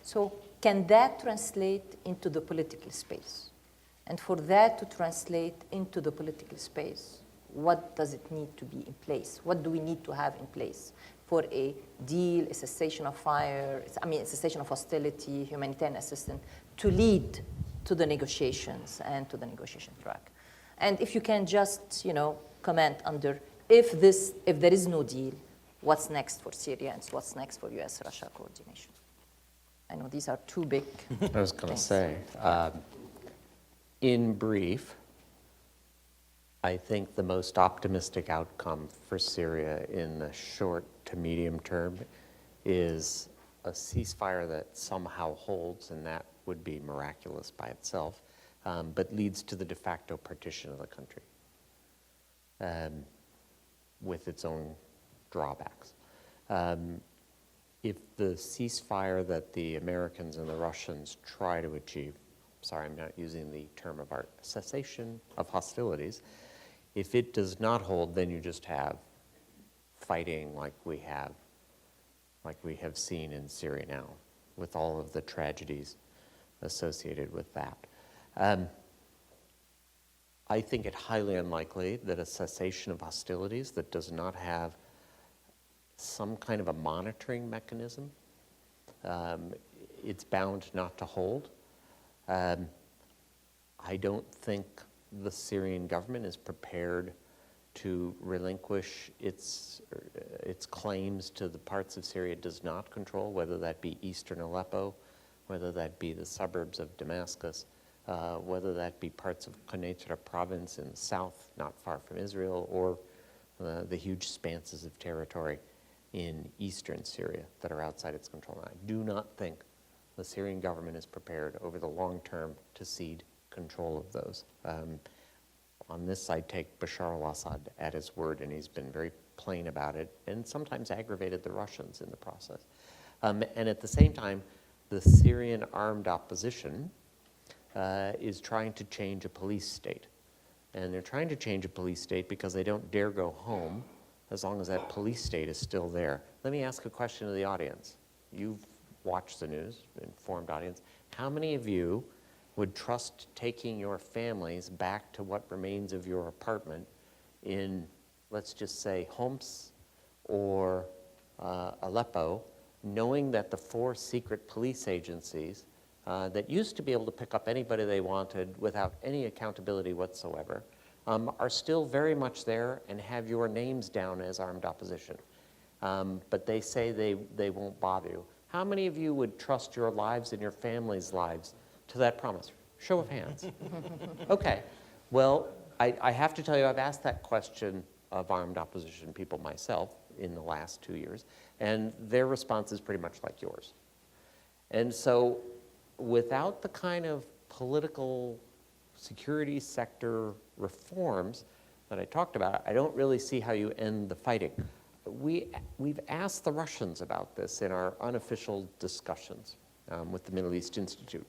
So can that translate into the political space? And for that to translate into the political space, what does it need to be in place? What do we need to have in place for a deal, a cessation of fire, a cessation of hostility, humanitarian assistance, to lead to the negotiations and to the negotiation track? And if you can just, comment under if there is no deal, what's next for Syria and what's next for U.S. Russia coordination? I know these are two big I was going to things. say, in brief, I think the most optimistic outcome for Syria in the short to medium term is a ceasefire that somehow holds, and that would be miraculous by itself, but leads to the de facto partition of the country with its own drawbacks. If the ceasefire that the Americans and the Russians try to achieve, sorry, I'm not using the term of art, cessation of hostilities, if it does not hold, then you just have fighting like we have seen in Syria now, with all of the tragedies associated with that. I think it highly unlikely that a cessation of hostilities that does not have some kind of a monitoring mechanism, it's bound not to hold. I don't think the Syrian government is prepared to relinquish its claims to the parts of Syria it does not control, whether that be eastern Aleppo, whether that be the suburbs of Damascus, whether that be parts of Quneitra province in the south, not far from Israel, or the huge expanses of territory in eastern Syria that are outside its control. I do not think the Syrian government is prepared over the long term to cede control of those. On this, I take Bashar al-Assad at his word, and he's been very plain about it, and sometimes aggravated the Russians in the process. And at the same time, the Syrian armed opposition is trying to change a police state. And they're trying to change a police state because they don't dare go home as long as that police state is still there. Let me ask a question to the audience. You've watched the news, informed audience. How many of you would trust taking your families back to what remains of your apartment in, let's just say, Homs or Aleppo, knowing that the 4 secret police agencies that used to be able to pick up anybody they wanted without any accountability whatsoever are still very much there and have your names down as armed opposition. But they say they won't bother you. How many of you would trust your lives and your family's lives to that promise? Show of hands. Okay. Well, I have to tell you, I've asked that question of armed opposition people myself in the last 2 years, and their response is pretty much like yours. And so without the kind of political security sector reforms that I talked about, I don't really see how you end the fighting. We've asked the Russians about this in our unofficial discussions with the Middle East Institute.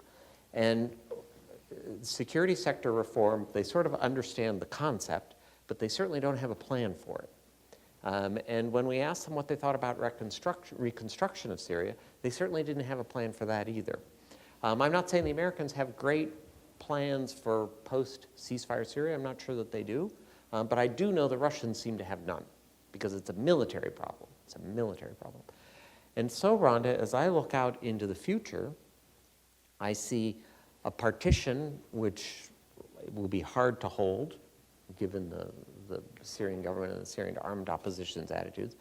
And security sector reform, they sort of understand the concept, but they certainly don't have a plan for it. And when we asked them what they thought about reconstruction of Syria, they certainly didn't have a plan for that either. I'm not saying the Americans have great plans for post-ceasefire Syria. I'm not sure that they do. But I do know the Russians seem to have none, because it's a military problem. It's a military problem. And so, Randa, as I look out into the future, I see a partition which will be hard to hold, given the Syrian government and the Syrian armed opposition's attitudes,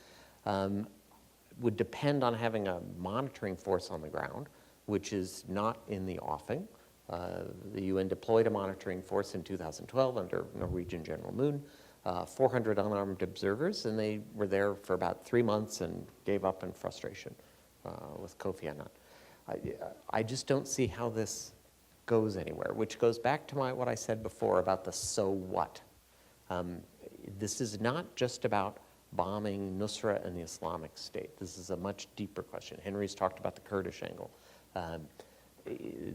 would depend on having a monitoring force on the ground, which is not in the offing. The UN deployed a monitoring force in 2012 under Norwegian General Moon, 400 unarmed observers, and they were there for about 3 months and gave up in frustration with Kofi Annan. I just don't see how this goes anywhere, which goes back to what I said before about the so what. This is not just about bombing Nusra and the Islamic State. This is a much deeper question. Henri's talked about the Kurdish angle.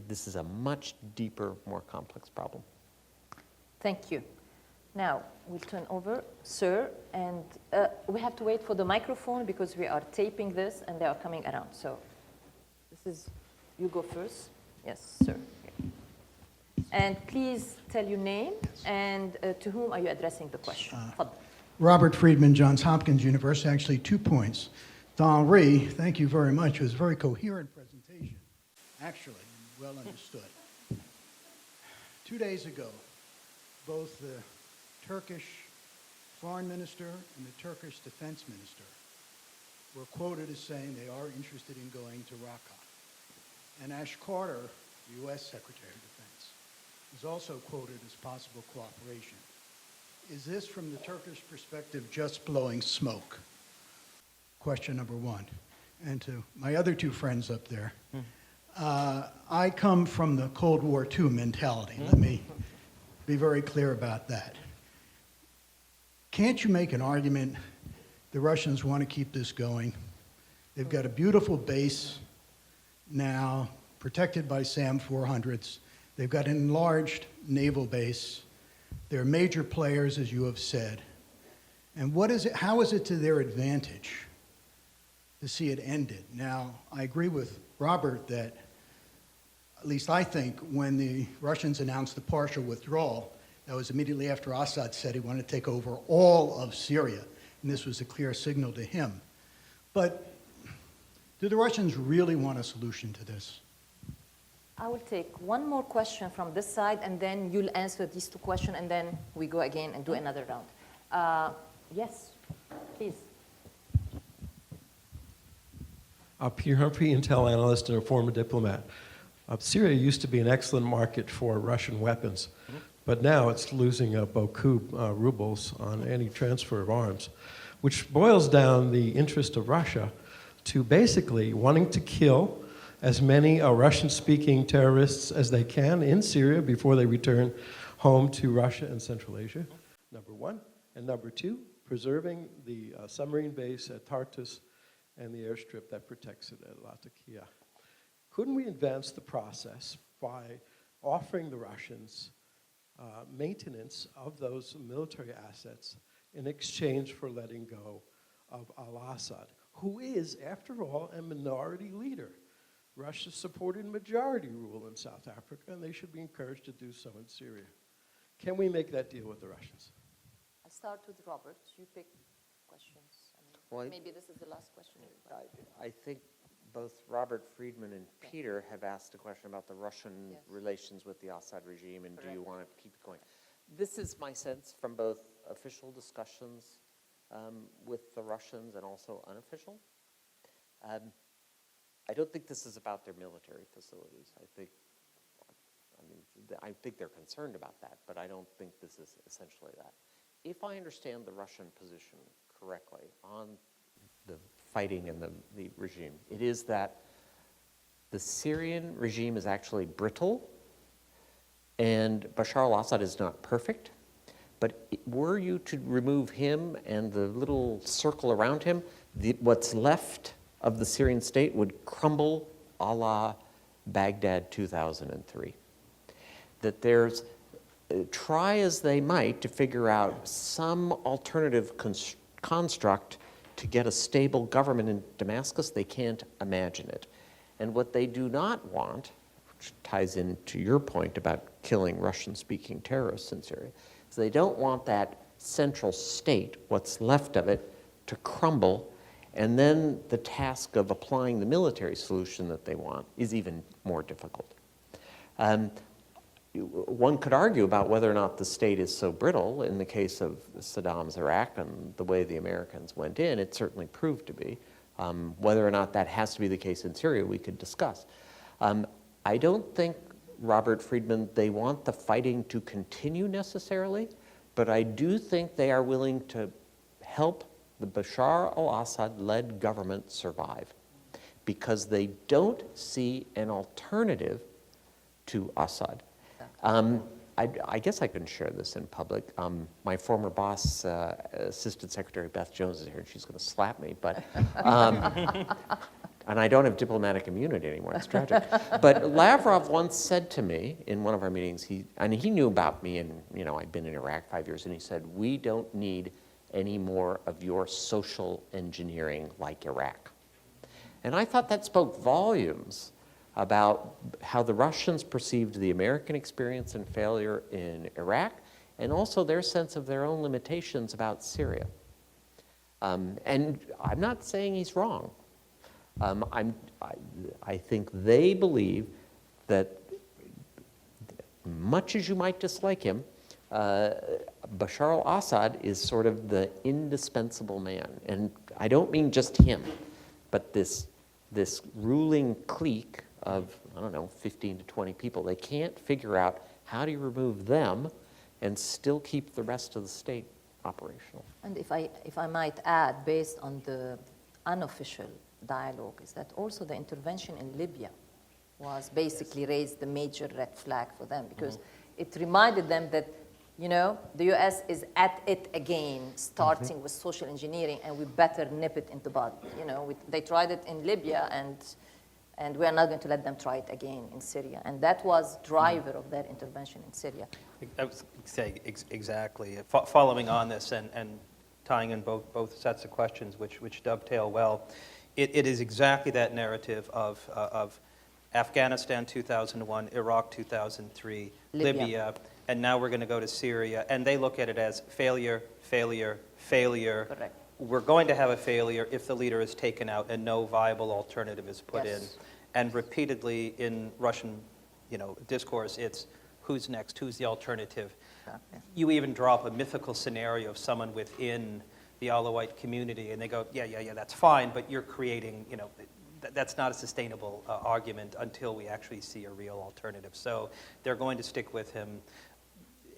This is a much deeper, more complex problem. Thank you. Now, we'll turn over, sir, and we have to wait for the microphone because we are taping this and they are coming around. So this is, you go first. Yes, sir. And please tell your name and to whom are you addressing the question? Robert Friedman, Johns Hopkins University. Actually, 2 points. To Henri, thank you very much. It was a very coherent presentation, actually, and well understood. 2 days ago, both the Turkish foreign minister and the Turkish defense minister were quoted as saying they are interested in going to Raqqa. And Ash Carter, the U.S. Secretary of Defense, is also quoted as possible cooperation. Is this, from the Turkish perspective, just blowing smoke? Question number one. And to my other 2 friends up there, I come from the Cold War II mentality. Let me be very clear about that. Can't you make an argument the Russians want to keep this going? They've got a beautiful base now, protected by SAM 400s. They've got an enlarged naval base. They're major players, as you have said. And how is it to their advantage to see it ended? Now, I agree with Robert that, at least I think, when the Russians announced the partial withdrawal, that was immediately after Assad said he wanted to take over all of Syria, and this was a clear signal to him. But do the Russians really want a solution to this? I will take one more question from this side, and then you'll answer these 2 questions, and then we go again and do another round. Yes, please. Peter Humphrey, Intel analyst and a former diplomat. Syria used to be an excellent market for Russian weapons, but now it's losing beaucoup rubles on any transfer of arms, which boils down the interest of Russia to basically wanting to kill as many Russian-speaking terrorists as they can in Syria before they return home to Russia and Central Asia, number one. And number 2, preserving the submarine base at Tartus and the airstrip that protects it at Latakia. Couldn't we advance the process by offering the Russians maintenance of those military assets in exchange for letting go of al-Assad, who is, after all, a minority leader? Russia supported majority rule in South Africa, and they should be encouraged to do so in Syria. Can we make that deal with the Russians? I'll start with Robert. You pick questions. And Well, Maybe this is the last question. I think both Robert Friedman and Peter have asked a question about the Russian Yes. relations with the Assad regime, and do you Correct. want to keep it going? This is my sense from both official discussions with the Russians and also unofficial. I don't think this is about their military facilities. I think they're concerned about that, but I don't think this is essentially that. If I understand the Russian position correctly on the fighting and the regime, it is that the Syrian regime is actually brittle and Bashar al-Assad is not perfect, but were you to remove him and the little circle around him, what's left of the Syrian state would crumble a la Baghdad 2003. That there's, try as they might to figure out some alternative construct to get a stable government in Damascus, they can't imagine it. And what they do not want, which ties into your point about killing Russian-speaking terrorists in Syria, is they don't want that central state, what's left of it, to crumble, and then the task of applying the military solution that they want is even more difficult. One could argue about whether or not the state is so brittle. In the case of Saddam's Iraq and the way the Americans went in, it certainly proved to be. Whether or not that has to be the case in Syria, we could discuss. I don't think, Robert Friedman, they want the fighting to continue necessarily, but I do think they are willing to help the Bashar al-Assad-led government survive because they don't see an alternative to Assad. I guess I can share this in public. My former boss, Assistant Secretary Beth Jones, is here, and she's going to slap me. But and I don't have diplomatic immunity anymore. It's tragic. But Lavrov once said to me in one of our meetings, he knew about me, and I'd been in Iraq 5 years, and he said, "We don't need any more of your social engineering like Iraq." And I thought that spoke volumes about how the Russians perceived the American experience and failure in Iraq, and also their sense of their own limitations about Syria. And I'm not saying he's wrong. I think they believe that, much as you might dislike him, Bashar al-Assad is sort of the indispensable man. And I don't mean just him, but this ruling clique of, 15 to 20 people. They can't figure out how do you remove them and still keep the rest of the state operational. And if I might add, based on the unofficial dialogue, is that also the intervention in Libya was basically raised the major red flag for them because it reminded them that, the U.S. is at it again, starting with social engineering, and we better nip it in the bud. They tried it in Libya, and we are not going to let them try it again in Syria. And that was driver of their intervention in Syria. I was saying exactly. Following on this and tying in both sets of questions, which dovetail well, it is exactly that narrative of Afghanistan 2001, Iraq 2003, Libya, and now we're going to go to Syria, and they look at it as failure, failure, failure. Correct. We're going to have a failure if the leader is taken out and no viable alternative is put in. And repeatedly in Russian, discourse, it's who's next, who's the alternative. Exactly. You even draw up a mythical scenario of someone within the Alawite community, and they go, yeah, that's fine, but you're creating, that's not a sustainable argument until we actually see a real alternative. So they're going to stick with him.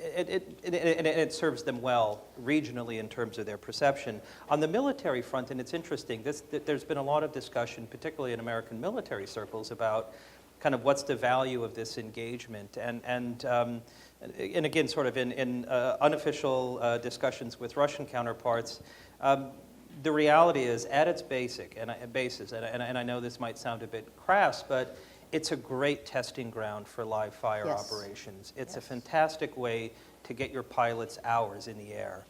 It serves them well regionally in terms of their perception. On the military front, and it's interesting, there's been a lot of discussion, particularly in American military circles, about kind of what's the value of this engagement. And again, sort of in unofficial discussions with Russian counterparts, the reality is, at its basis, and I know this might sound a bit crass, but it's a great testing ground for live fire operations. It's a fantastic way to get your pilots hours in the air.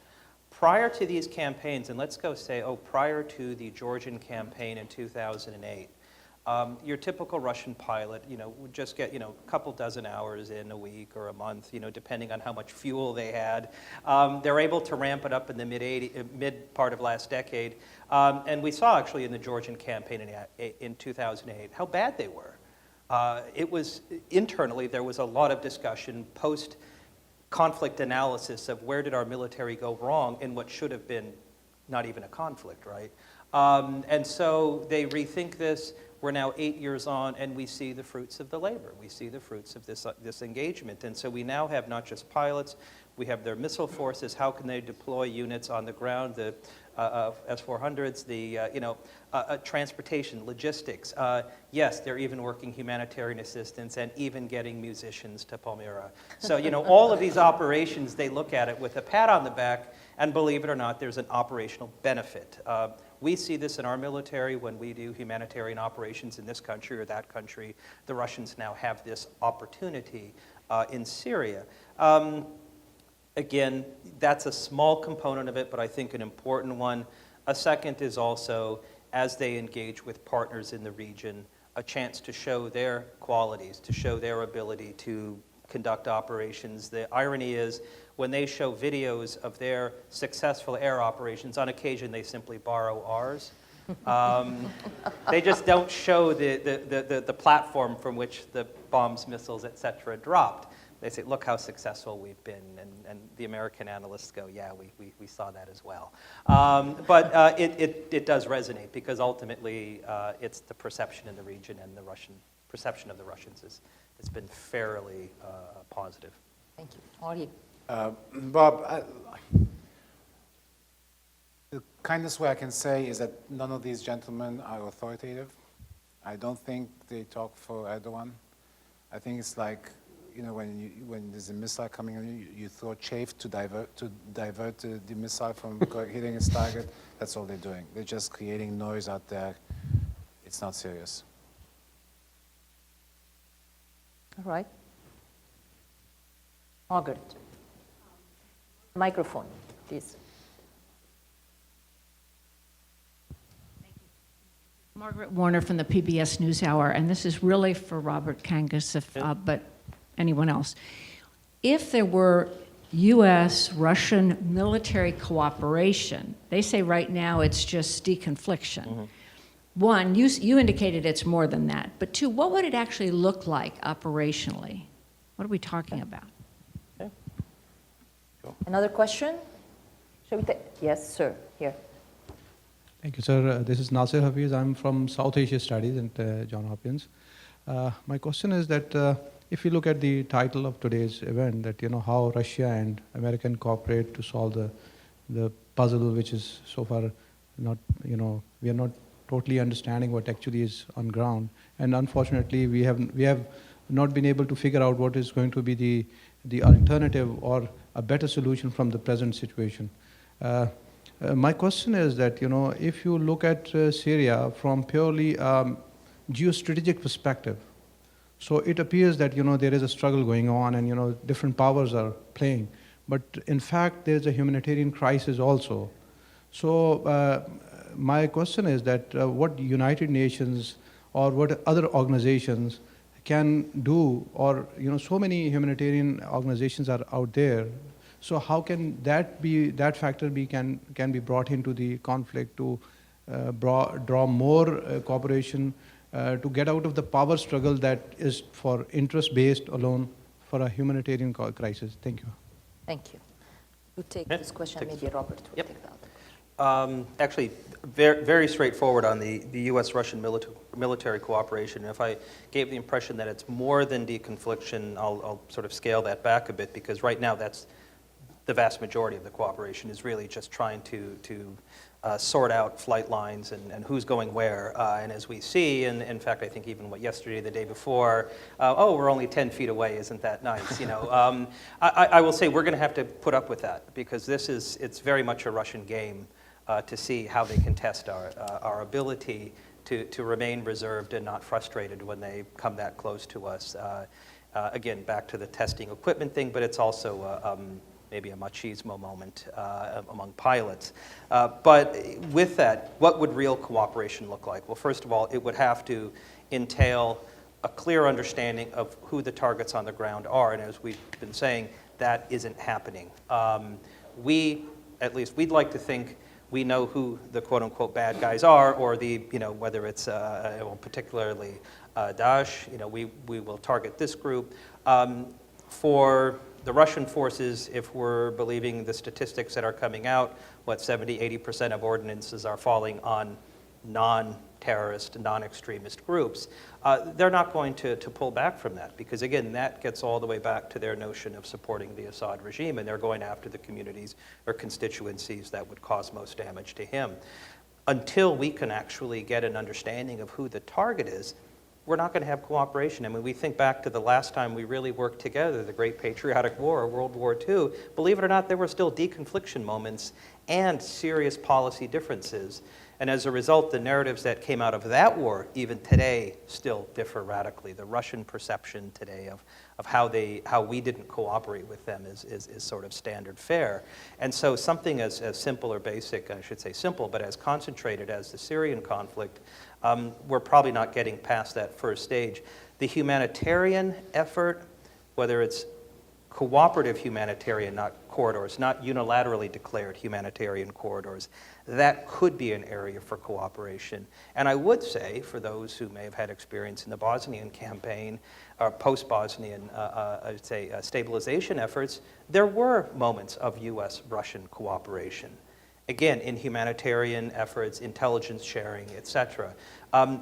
Prior to these campaigns, and let's go say, prior to the Georgian campaign in 2008, Your typical Russian pilot, would just get, a couple dozen hours in a week or a month, depending on how much fuel they had. They're able to ramp it up in the mid part of last decade. And we saw actually in the Georgian campaign in 2008 how bad they were. It was, internally, there was a lot of discussion post-conflict analysis of where did our military go wrong in what should have been not even a conflict, right? And so they rethink this. We're now 8 years on, and we see the fruits of the labor. We see the fruits of this engagement. And so we now have not just pilots, we have their missile forces. How can they deploy units on the ground, the S-400s, the transportation, logistics. Yes, they're even working humanitarian assistance and even getting musicians to Palmyra. So, all of these operations, they look at it with a pat on the back, and believe it or not, there's an operational benefit. We see this in our military when we do humanitarian operations in this country or that country. The Russians now have this opportunity in Syria. Again, that's a small component of it, but I think an important one. A second is also, as they engage with partners in the region, a chance to show their qualities, to show their ability to conduct operations. The irony is, when they show videos of their successful air operations, on occasion they simply borrow ours. They just don't show the platform from which the bombs, missiles, et cetera, dropped. They say, look how successful we've been, and the American analysts go, yeah, we saw that as well. But it does resonate, because ultimately it's the perception in the region, and the perception of the Russians has been fairly positive. Thank you. Henri. Bob, the kindest way I can say is that none of these gentlemen are authoritative. I don't think they talk for Erdogan. I think it's like, when there's a missile coming on you throw chaff to divert the missile from hitting its target. That's all they're doing. They're just creating noise out there. It's not serious. All right. Margaret. Microphone, please. Margaret Warner from the PBS NewsHour, and this is really for Robert Kangas, but anyone else. If there were U.S. Russian military cooperation, they say right now it's just deconfliction. Mm-hmm. One, you indicated it's more than that, but two, what would it actually look like operationally? What are we talking about? Okay. Another question? Shall we take? Yes, sir. Here. Thank you, sir. This is Nasir Hafiz. I'm from South Asia Studies at Johns Hopkins. My question is that if you look at the title of today's event, that how Russia and American cooperate to solve the puzzle, which is so far not, we are not totally understanding what actually is on ground, and unfortunately we have not been able to figure out what is going to be the alternative or a better solution from the present situation. My question is that if you look at Syria from purely geostrategic perspective, so it appears that there is a struggle going on, and different powers are playing, but in fact there's a humanitarian crisis also. So my question is that what United Nations or what other organizations can do, or so many humanitarian organizations are out there. So how can that factor can be brought into the conflict to draw more cooperation to get out of the power struggle that is for interest-based alone for a humanitarian crisis? Thank you. Thank you. You take this question, maybe Robert will take that. Actually, very, very straightforward on the U.S. Russian military cooperation. If I gave the impression that it's more than deconfliction, I'll sort of scale that back a bit, because right now that's the vast majority of the cooperation is really just trying to sort out flight lines and who's going where. And as we see, and in fact, I think even yesterday, the day before, we're only 10 feet away, isn't that nice? I will say we're going to have to put up with that, because it's very much a Russian game to see how they can test our ability to remain reserved and not frustrated when they come that close to us. Again, back to the testing equipment thing, but it's also maybe a machismo moment among pilots. But with that, what would real cooperation look like? Well, first of all, it would have to entail a clear understanding of who the targets on the ground are. And as we've been saying, that isn't happening. At least we'd like to think we know who the quote-unquote bad guys are, or whether it's particularly Daesh, we will target this group. For the Russian forces, if we're believing the statistics that are coming out, 70-80% of ordinances are falling on non-terrorist, non-extremist groups. They're not going to pull back from that, because again, that gets all the way back to their notion of supporting the Assad regime, and they're going after the communities or constituencies that would cause most damage to him. Until we can actually get an understanding of who the target is, we're not going to have cooperation. I mean, we think back to the last time we really worked together, the Great Patriotic War, World War II. Believe it or not, there were still deconfliction moments and serious policy differences. And as a result, the narratives that came out of that war, even today, still differ radically. The Russian perception today of how we didn't cooperate with them is sort of standard fare. And so something as simple or basic, I should say simple, but as concentrated as the Syrian conflict, we're probably not getting past that first stage. The humanitarian effort, whether it's cooperative humanitarian corridors, not unilaterally declared humanitarian corridors, that could be an area for cooperation. And I would say, for those who may have had experience in the Bosnian campaign, or post-Bosnian, I'd say, stabilization efforts, there were moments of U.S. Russian cooperation. Again, in humanitarian efforts, intelligence sharing, et cetera.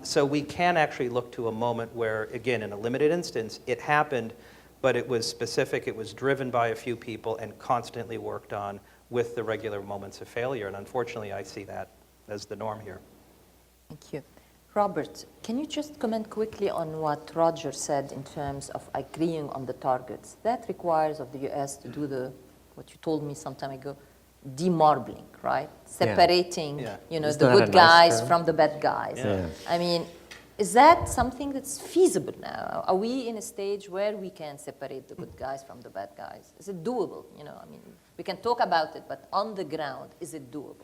So we can actually look to a moment where, again, in a limited instance, it happened, but it was specific, it was driven by a few people and constantly worked on with the regular moments of failure. And unfortunately, I see that as the norm here. Thank you. Robert, can you just comment quickly on what Roger said in terms of agreeing on the targets? That requires of the U.S. to do what you told me some time ago, demarbling, right? Separating, the good guys from the bad guys. Yeah. I mean, is that something that's feasible now? Are we in a stage where we can separate the good guys from the bad guys? Is it doable? I mean, we can talk about it, but on the ground, is it doable?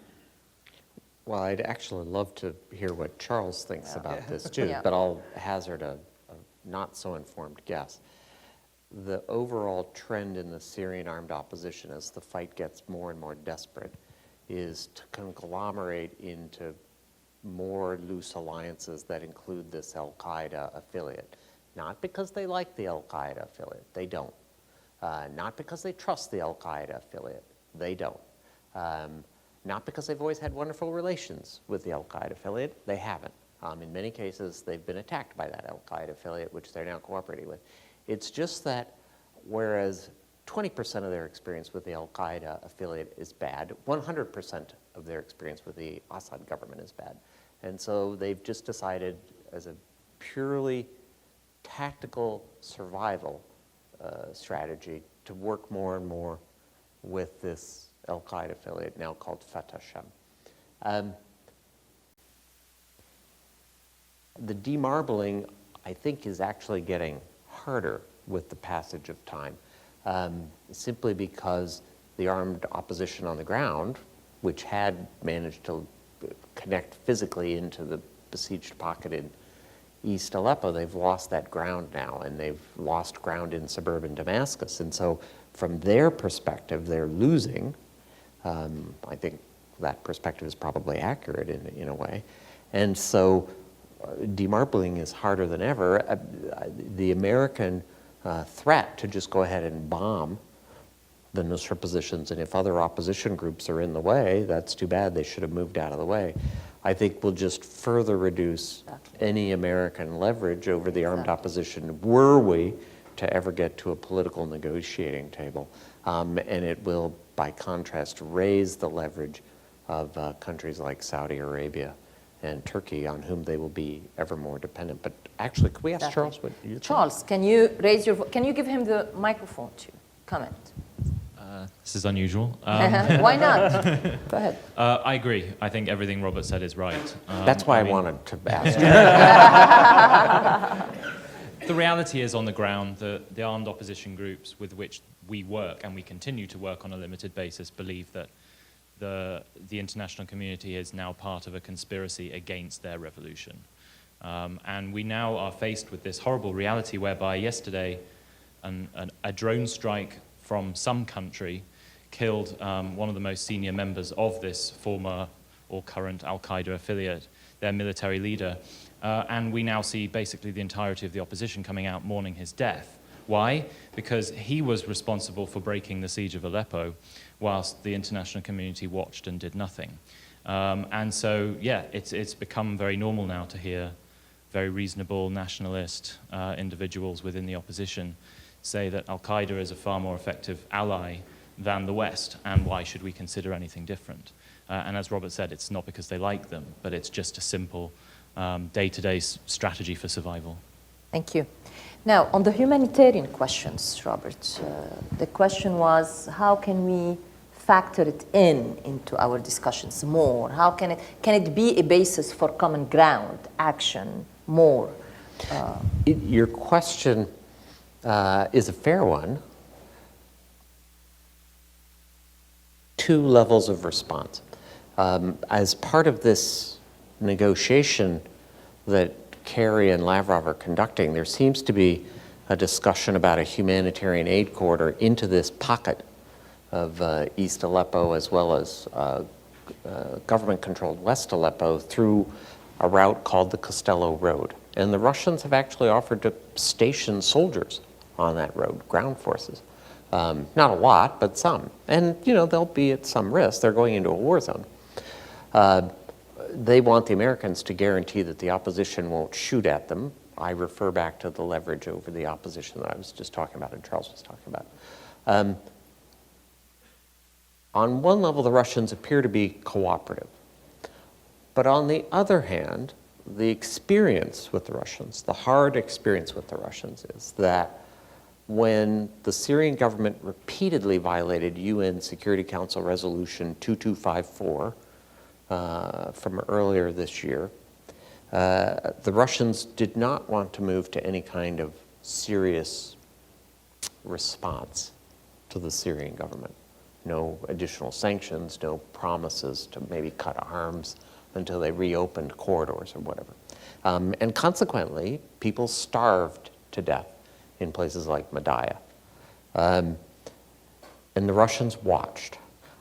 Well, I'd actually love to hear what Charles thinks about this too, Yeah. but I'll hazard a not so informed guess. The overall trend in the Syrian armed opposition as the fight gets more and more desperate is to conglomerate into more loose alliances that include this al-Qaeda affiliate. Not because they like the al-Qaeda affiliate, they don't. Not because they trust the al-Qaeda affiliate, they don't. Not because they've always had wonderful relations with the al-Qaeda affiliate, they haven't. In many cases, they've been attacked by that al-Qaeda affiliate, which they're now cooperating with. It's just that whereas 20% of their experience with the al-Qaeda affiliate is bad, 100% of their experience with the Assad government is bad. And so they've just decided, as a purely tactical survival strategy, to work more and more with this al-Qaeda affiliate now called Fatah Sham. The demarbling, I think, is actually getting harder with the passage of time, simply because the armed opposition on the ground, which had managed to connect physically into the besieged pocket in East Aleppo, they've lost that ground now, and they've lost ground in suburban Damascus. And so from their perspective, they're losing. I think that perspective is probably accurate in a way. And so demarbling is harder than ever. The American threat to just go ahead and bomb the Nusra positions, and if other opposition groups are in the way, that's too bad. They should have moved out of the way. I think will just further reduce any American leverage over the armed opposition, were we to ever get to a political negotiating table. And it will, by contrast, raise the leverage of countries like Saudi Arabia and Turkey, on whom they will be ever more dependent. But actually, could we ask Charles what you think? Charles, can you raise your can you give him the microphone to comment? This is unusual. Why not? Go ahead. I agree. I think everything Robert said is right. That's why I wanted to ask The reality is, on the ground, the armed opposition groups with which we work, and we continue to work on a limited basis, believe that the international community is now part of a conspiracy against their revolution. And we now are faced with this horrible reality whereby yesterday a drone strike from some country killed one of the most senior members of this former or current al-Qaeda affiliate, their military leader. And we now see basically the entirety of the opposition coming out mourning his death. Why? Because he was responsible for breaking the siege of Aleppo whilst the international community watched and did nothing. And so, yeah, it's become very normal now to hear very reasonable nationalist individuals within the opposition say that al-Qaeda is a far more effective ally than the West, and why should we consider anything different? And as Robert said, it's not because they like them, but it's just a simple day-to-day strategy for survival. Thank you. Now, on the humanitarian questions, Robert, the question was, how can we factor it into our discussions more? How can it be a basis for common ground action more? Your question is a fair one. Two levels of response. As part of this negotiation that Kerry and Lavrov are conducting, there seems to be a discussion about a humanitarian aid corridor into this pocket of East Aleppo, as well as government-controlled West Aleppo, through a route called the Costello Road. And the Russians have actually offered to station soldiers on that road, ground forces. Not a lot, but some. And, you know, they'll be at some risk. They're going into a war zone. They want the Americans to guarantee that the opposition won't shoot at them. I refer back to the leverage over the opposition that I was just talking about and Charles was talking about. On one level, the Russians appear to be cooperative. But on the other hand, the experience with the Russians, the hard experience with the Russians, is that when the Syrian government repeatedly violated UN Security Council Resolution 2254 from earlier this year, the Russians did not want to move to any kind of serious response to the Syrian government. No additional sanctions, no promises to maybe cut arms until they reopened corridors or whatever. And consequently, people starved to death in places like Madaya. And the Russians watched.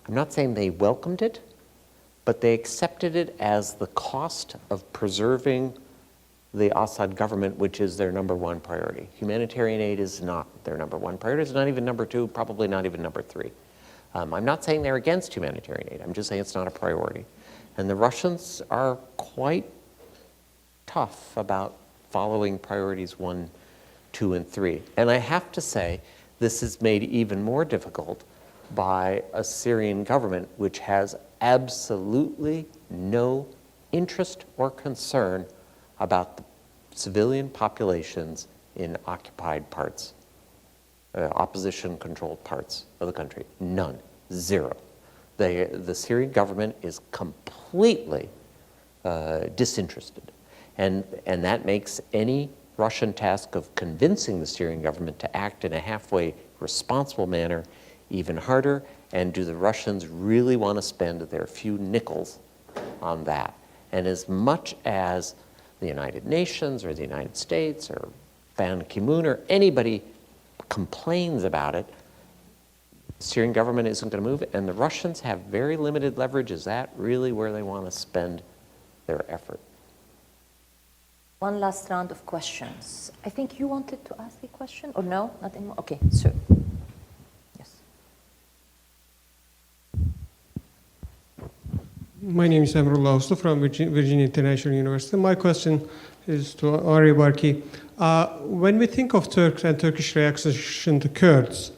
I'm not saying they welcomed it, but they accepted it as the cost of preserving the Assad government, which is their number one priority. Humanitarian aid is not their number one priority. It's not even number two, probably not even number three. I'm not saying they're against humanitarian aid. I'm just saying it's not a priority. And the Russians are quite tough about following priorities 1, 2, and 3. And I have to say, this is made even more difficult by a Syrian government which has absolutely no interest or concern about the civilian populations in occupied parts, opposition-controlled parts of the country. None. Zero. The Syrian government is completely disinterested. And that makes any Russian task of convincing the Syrian government to act in a halfway responsible manner even harder. And do the Russians really want to spend their few nickels on that? And as much as the United Nations or the United States or Ban Ki-moon or anybody complains about it, the Syrian government isn't going to move, and the Russians have very limited leverage. Is that really where they want to spend their effort? One last round of questions. I think you wanted to ask a question, or no? Not anymore? Okay, sir. Yes. My name is Emrullah Uslu from Virginia International University. My question is to Henri Barkey. When we think of Turks and Turkish reaction to Kurds,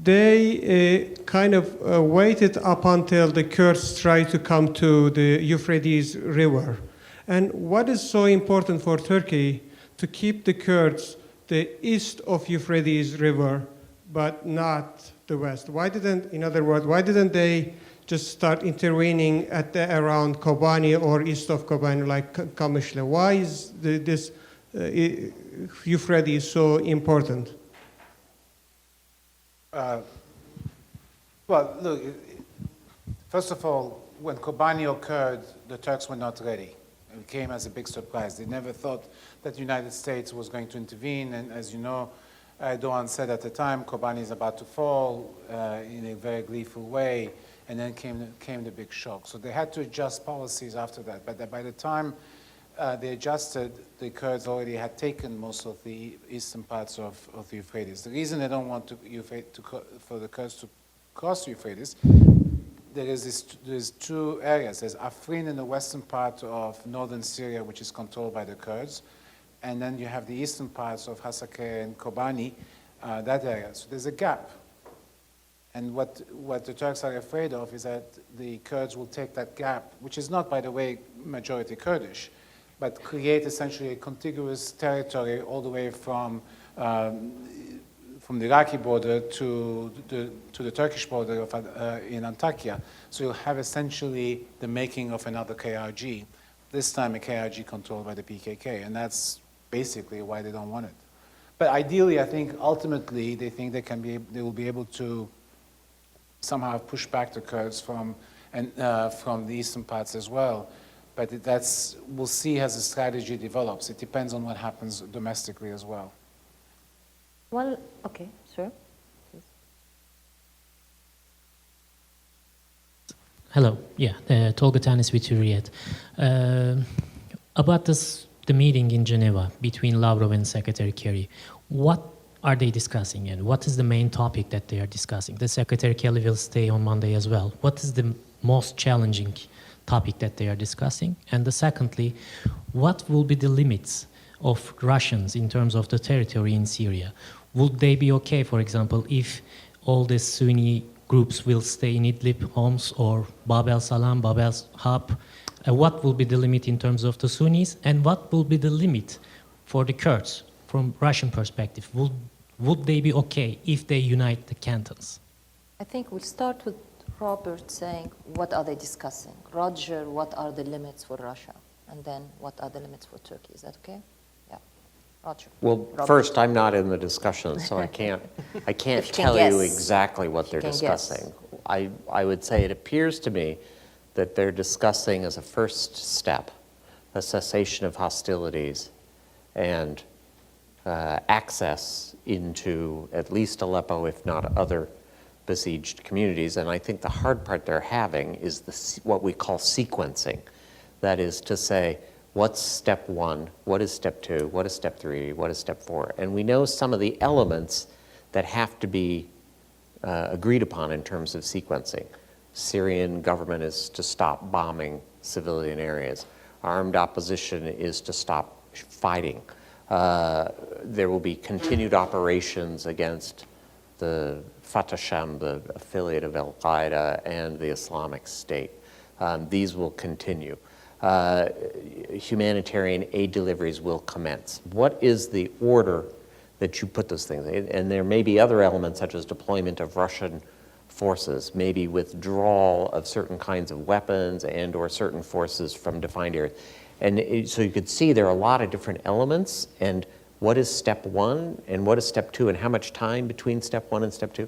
they kind of waited up until the Kurds tried to come to the Euphrates River. And what is so important for Turkey to keep the Kurds the east of Euphrates River, but not the west? Why didn't, in other words, why didn't they just start intervening at around Kobani or east of Kobani, like Kamışlı? Why is this Euphrates so important? Well, look, first of all, when Kobani occurred, the Turks were not ready. It came as a big surprise. They never thought that the United States was going to intervene, and as you know, Erdogan said at the time, Kobani is about to fall in a very gleeful way, and then came the big shock. So they had to adjust policies after that, but by the time they adjusted, the Kurds already had taken most of the eastern parts of the Euphrates. The reason they don't want for the Kurds to cross the Euphrates, there's two areas. There's Afrin in the western part of northern Syria, which is controlled by the Kurds, and then you have the eastern parts of Hasakeh and Kobani, that area. So there's a gap. And what the Turks are afraid of is that the Kurds will take that gap, which is not, by the way, majority Kurdish, but create essentially a contiguous territory all the way from the Iraqi border to the Turkish border in Antakya. So you'll have essentially the making of another KRG, this time a KRG controlled by the PKK, and that's basically why they don't want it. But ideally, I think ultimately they think they will be able to somehow push back the Kurds from the eastern parts as well. But we'll see as the strategy develops. It depends on what happens domestically as well. Well, okay, sure. Hello, yeah, Tolga Tanis with Hürriyet. About the meeting in Geneva between Lavrov and Secretary Kerry, what are they discussing and what is the main topic that they are discussing? The Secretary Kerry will stay on Monday as well. What is the most challenging topic that they are discussing? And secondly, what will be the limits of Russians in terms of the territory in Syria? Would they be okay, for example, if all the Sunni groups will stay in Idlib, Homs, or Bab el-Salam, Bab el-Hab? What will be the limit in terms of the Sunnis? And what will be the limit for the Kurds from Russian perspective? Would they be okay if they unite the cantons? I think we'll start with Robert saying, what are they discussing? Roger, what are the limits for Russia? And then what are the limits for Turkey? Is that okay? Yeah. Roger. Well, Robert. first, I'm not in the discussion, so I can't tell you exactly what they're discussing. I would say it appears to me that they're discussing as a first step a cessation of hostilities and access into at least Aleppo, if not other besieged communities. And I think the hard part they're having is what we call sequencing. That is to say, what's step one? What is step two? What is step three? What is step four? And we know some of the elements that have to be agreed upon in terms of sequencing. Syrian government is to stop bombing civilian areas. Armed opposition is to stop fighting. There will be continued operations against the Fatah Sham, the affiliate of Al-Qaeda, and the Islamic State. These will continue. Humanitarian aid deliveries will commence. What is the order that you put those things in? And there may be other elements such as deployment of Russian forces, maybe withdrawal of certain kinds of weapons and or certain forces from defined areas. And so you could see there are a lot of different elements, and what is step one and what is step two and how much time between step one and step two.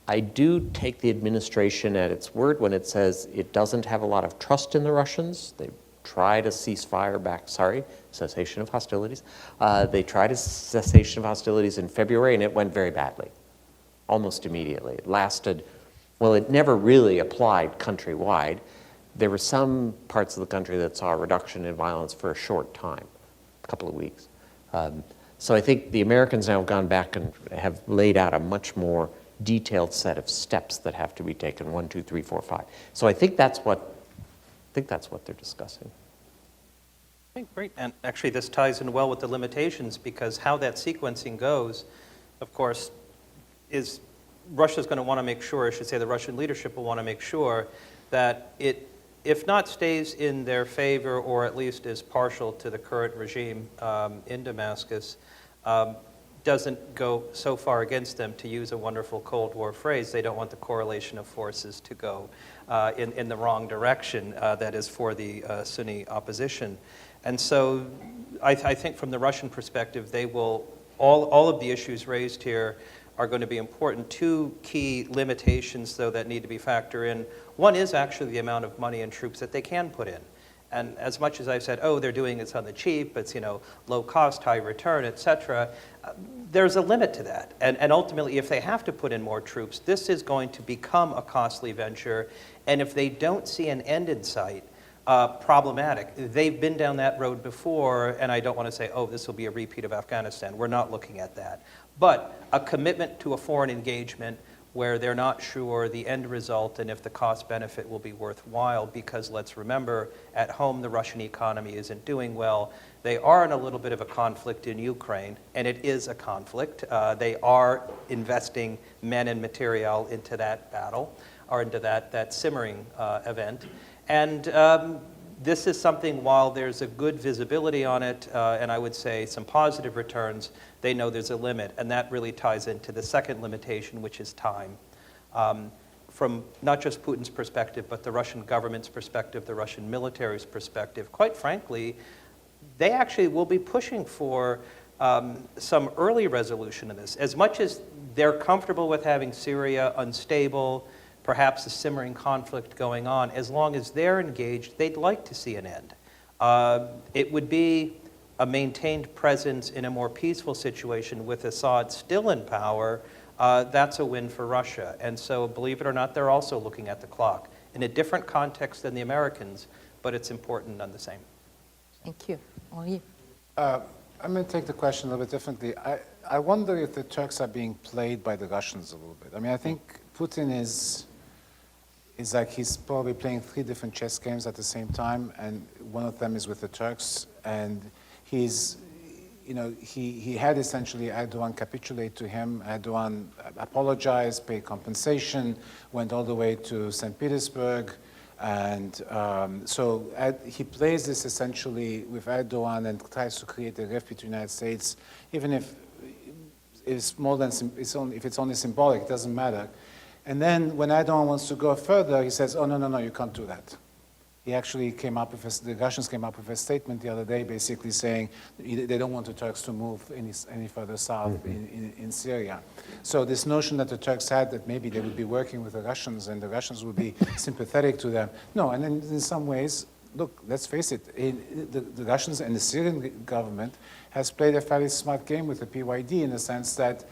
I do take the administration at its word when it says it doesn't have a lot of trust in the Russians. They tried a cessation of hostilities. They tried a cessation of hostilities in February, and it went very badly, almost immediately. It lasted, well, it never really applied countrywide. There were some parts of the country that saw a reduction in violence for a short time, a couple of weeks. So I think the Americans now have gone back and have laid out a much more detailed set of steps that have to be taken, 1, 2, 3, 4, 5. So I think that's what they're discussing. Okay, great. And actually, this ties in well with the limitations, because how that sequencing goes, of course, is Russia's going to want to make sure, I should say the Russian leadership will want to make sure that it, if not stays in their favor, or at least is partial to the current regime in Damascus, doesn't go so far against them, to use a wonderful Cold War phrase. They don't want the correlation of forces to go in the wrong direction, that is for the Sunni opposition. And so I think from the Russian perspective, they will, all of the issues raised here are going to be important. Two key limitations, though, that need to be factored in. One is actually the amount of money and troops that they can put in. And as much as I've said, oh, they're doing this on the cheap, it's, you know, low cost, high return, et cetera, there's a limit to that. And ultimately, if they have to put in more troops, this is going to become a costly venture. And if they don't see an end in sight, problematic. They've been down that road before, and I don't want to say, oh, this will be a repeat of Afghanistan. We're not looking at that. But a commitment to a foreign engagement where they're not sure the end result and if the cost benefit will be worthwhile, because let's remember, at home the Russian economy isn't doing well. They are in a little bit of a conflict in Ukraine, and it is a conflict. They are investing men and material into that battle, or into that simmering event. And this is something, while there's a good visibility on it, and I would say some positive returns, they know there's a limit. And that really ties into the second limitation, which is time. From not just Putin's perspective, but the Russian government's perspective, the Russian military's perspective, quite frankly, they actually will be pushing for some early resolution of this. As much as they're comfortable with having Syria unstable, perhaps a simmering conflict going on, as long as they're engaged, they'd like to see an end. It would be a maintained presence in a more peaceful situation with Assad still in power. That's a win for Russia. And so, believe it or not, they're also looking at the clock in a different context than the Americans, but it's important none the same. Thank you. Henri. I'm going to take the question a little bit differently. I wonder if the Turks are being played by the Russians a little bit. I mean, I think Putin is like he's probably playing 3 different chess games at the same time, and one of them is with the Turks. And he's, you know, he had essentially Erdogan capitulate to him. Erdogan apologized, paid compensation, went all the way to St. Petersburg. And so he plays this essentially with Erdogan and tries to create a rift between the United States, even if it's more than if it's only symbolic, it doesn't matter. And then when Erdogan wants to go further, he says, oh, no, you can't do that. He actually came up with the Russians came up with a statement the other day basically saying they don't want the Turks to move any further south in Syria. So this notion that the Turks had that maybe they would be working with the Russians and the Russians would be sympathetic to them. No, and in some ways, look, let's face it, the Russians and the Syrian government has played a fairly smart game with the PYD in the sense that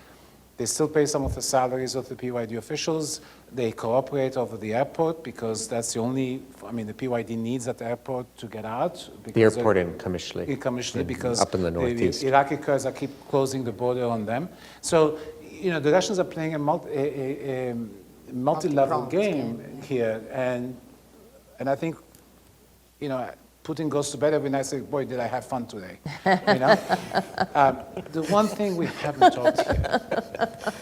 they still pay some of the salaries of the PYD officials. They cooperate over the airport because that's the only, I mean, the PYD needs at the airport to get out. The airport in Kamishli. In Kamishli, because up in the northeast. The Iraqi Kurds are keep closing the border on them. So, you know, the Russians are playing a multi-level game here. And I think, you know, Putin goes to bed every night saying, boy, did I have fun today, you know? The one thing we haven't talked here,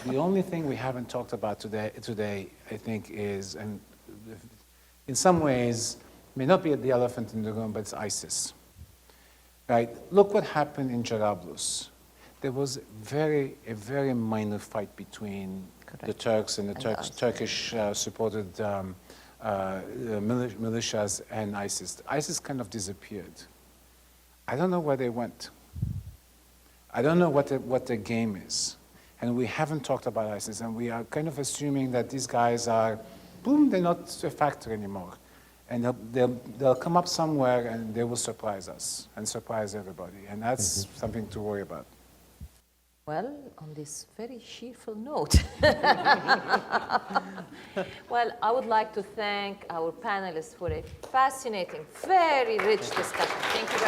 the only thing we haven't talked about today, I think is, and in some ways, may not be the elephant in the room, but it's ISIS, right? Look what happened in Jarablus. There was a very minor fight between the Turks and the Turkish supported militias and ISIS. ISIS kind of disappeared. I don't know where they went. I don't know what their game is. And we haven't talked about ISIS, and we are kind of assuming that these guys are, boom, they're not a factor anymore. And they'll come up somewhere and they will surprise us and surprise everybody. And that's something to worry about. Well, on this very cheerful note, well, I would like to thank our panelists for a fascinating, very rich discussion. Thank you.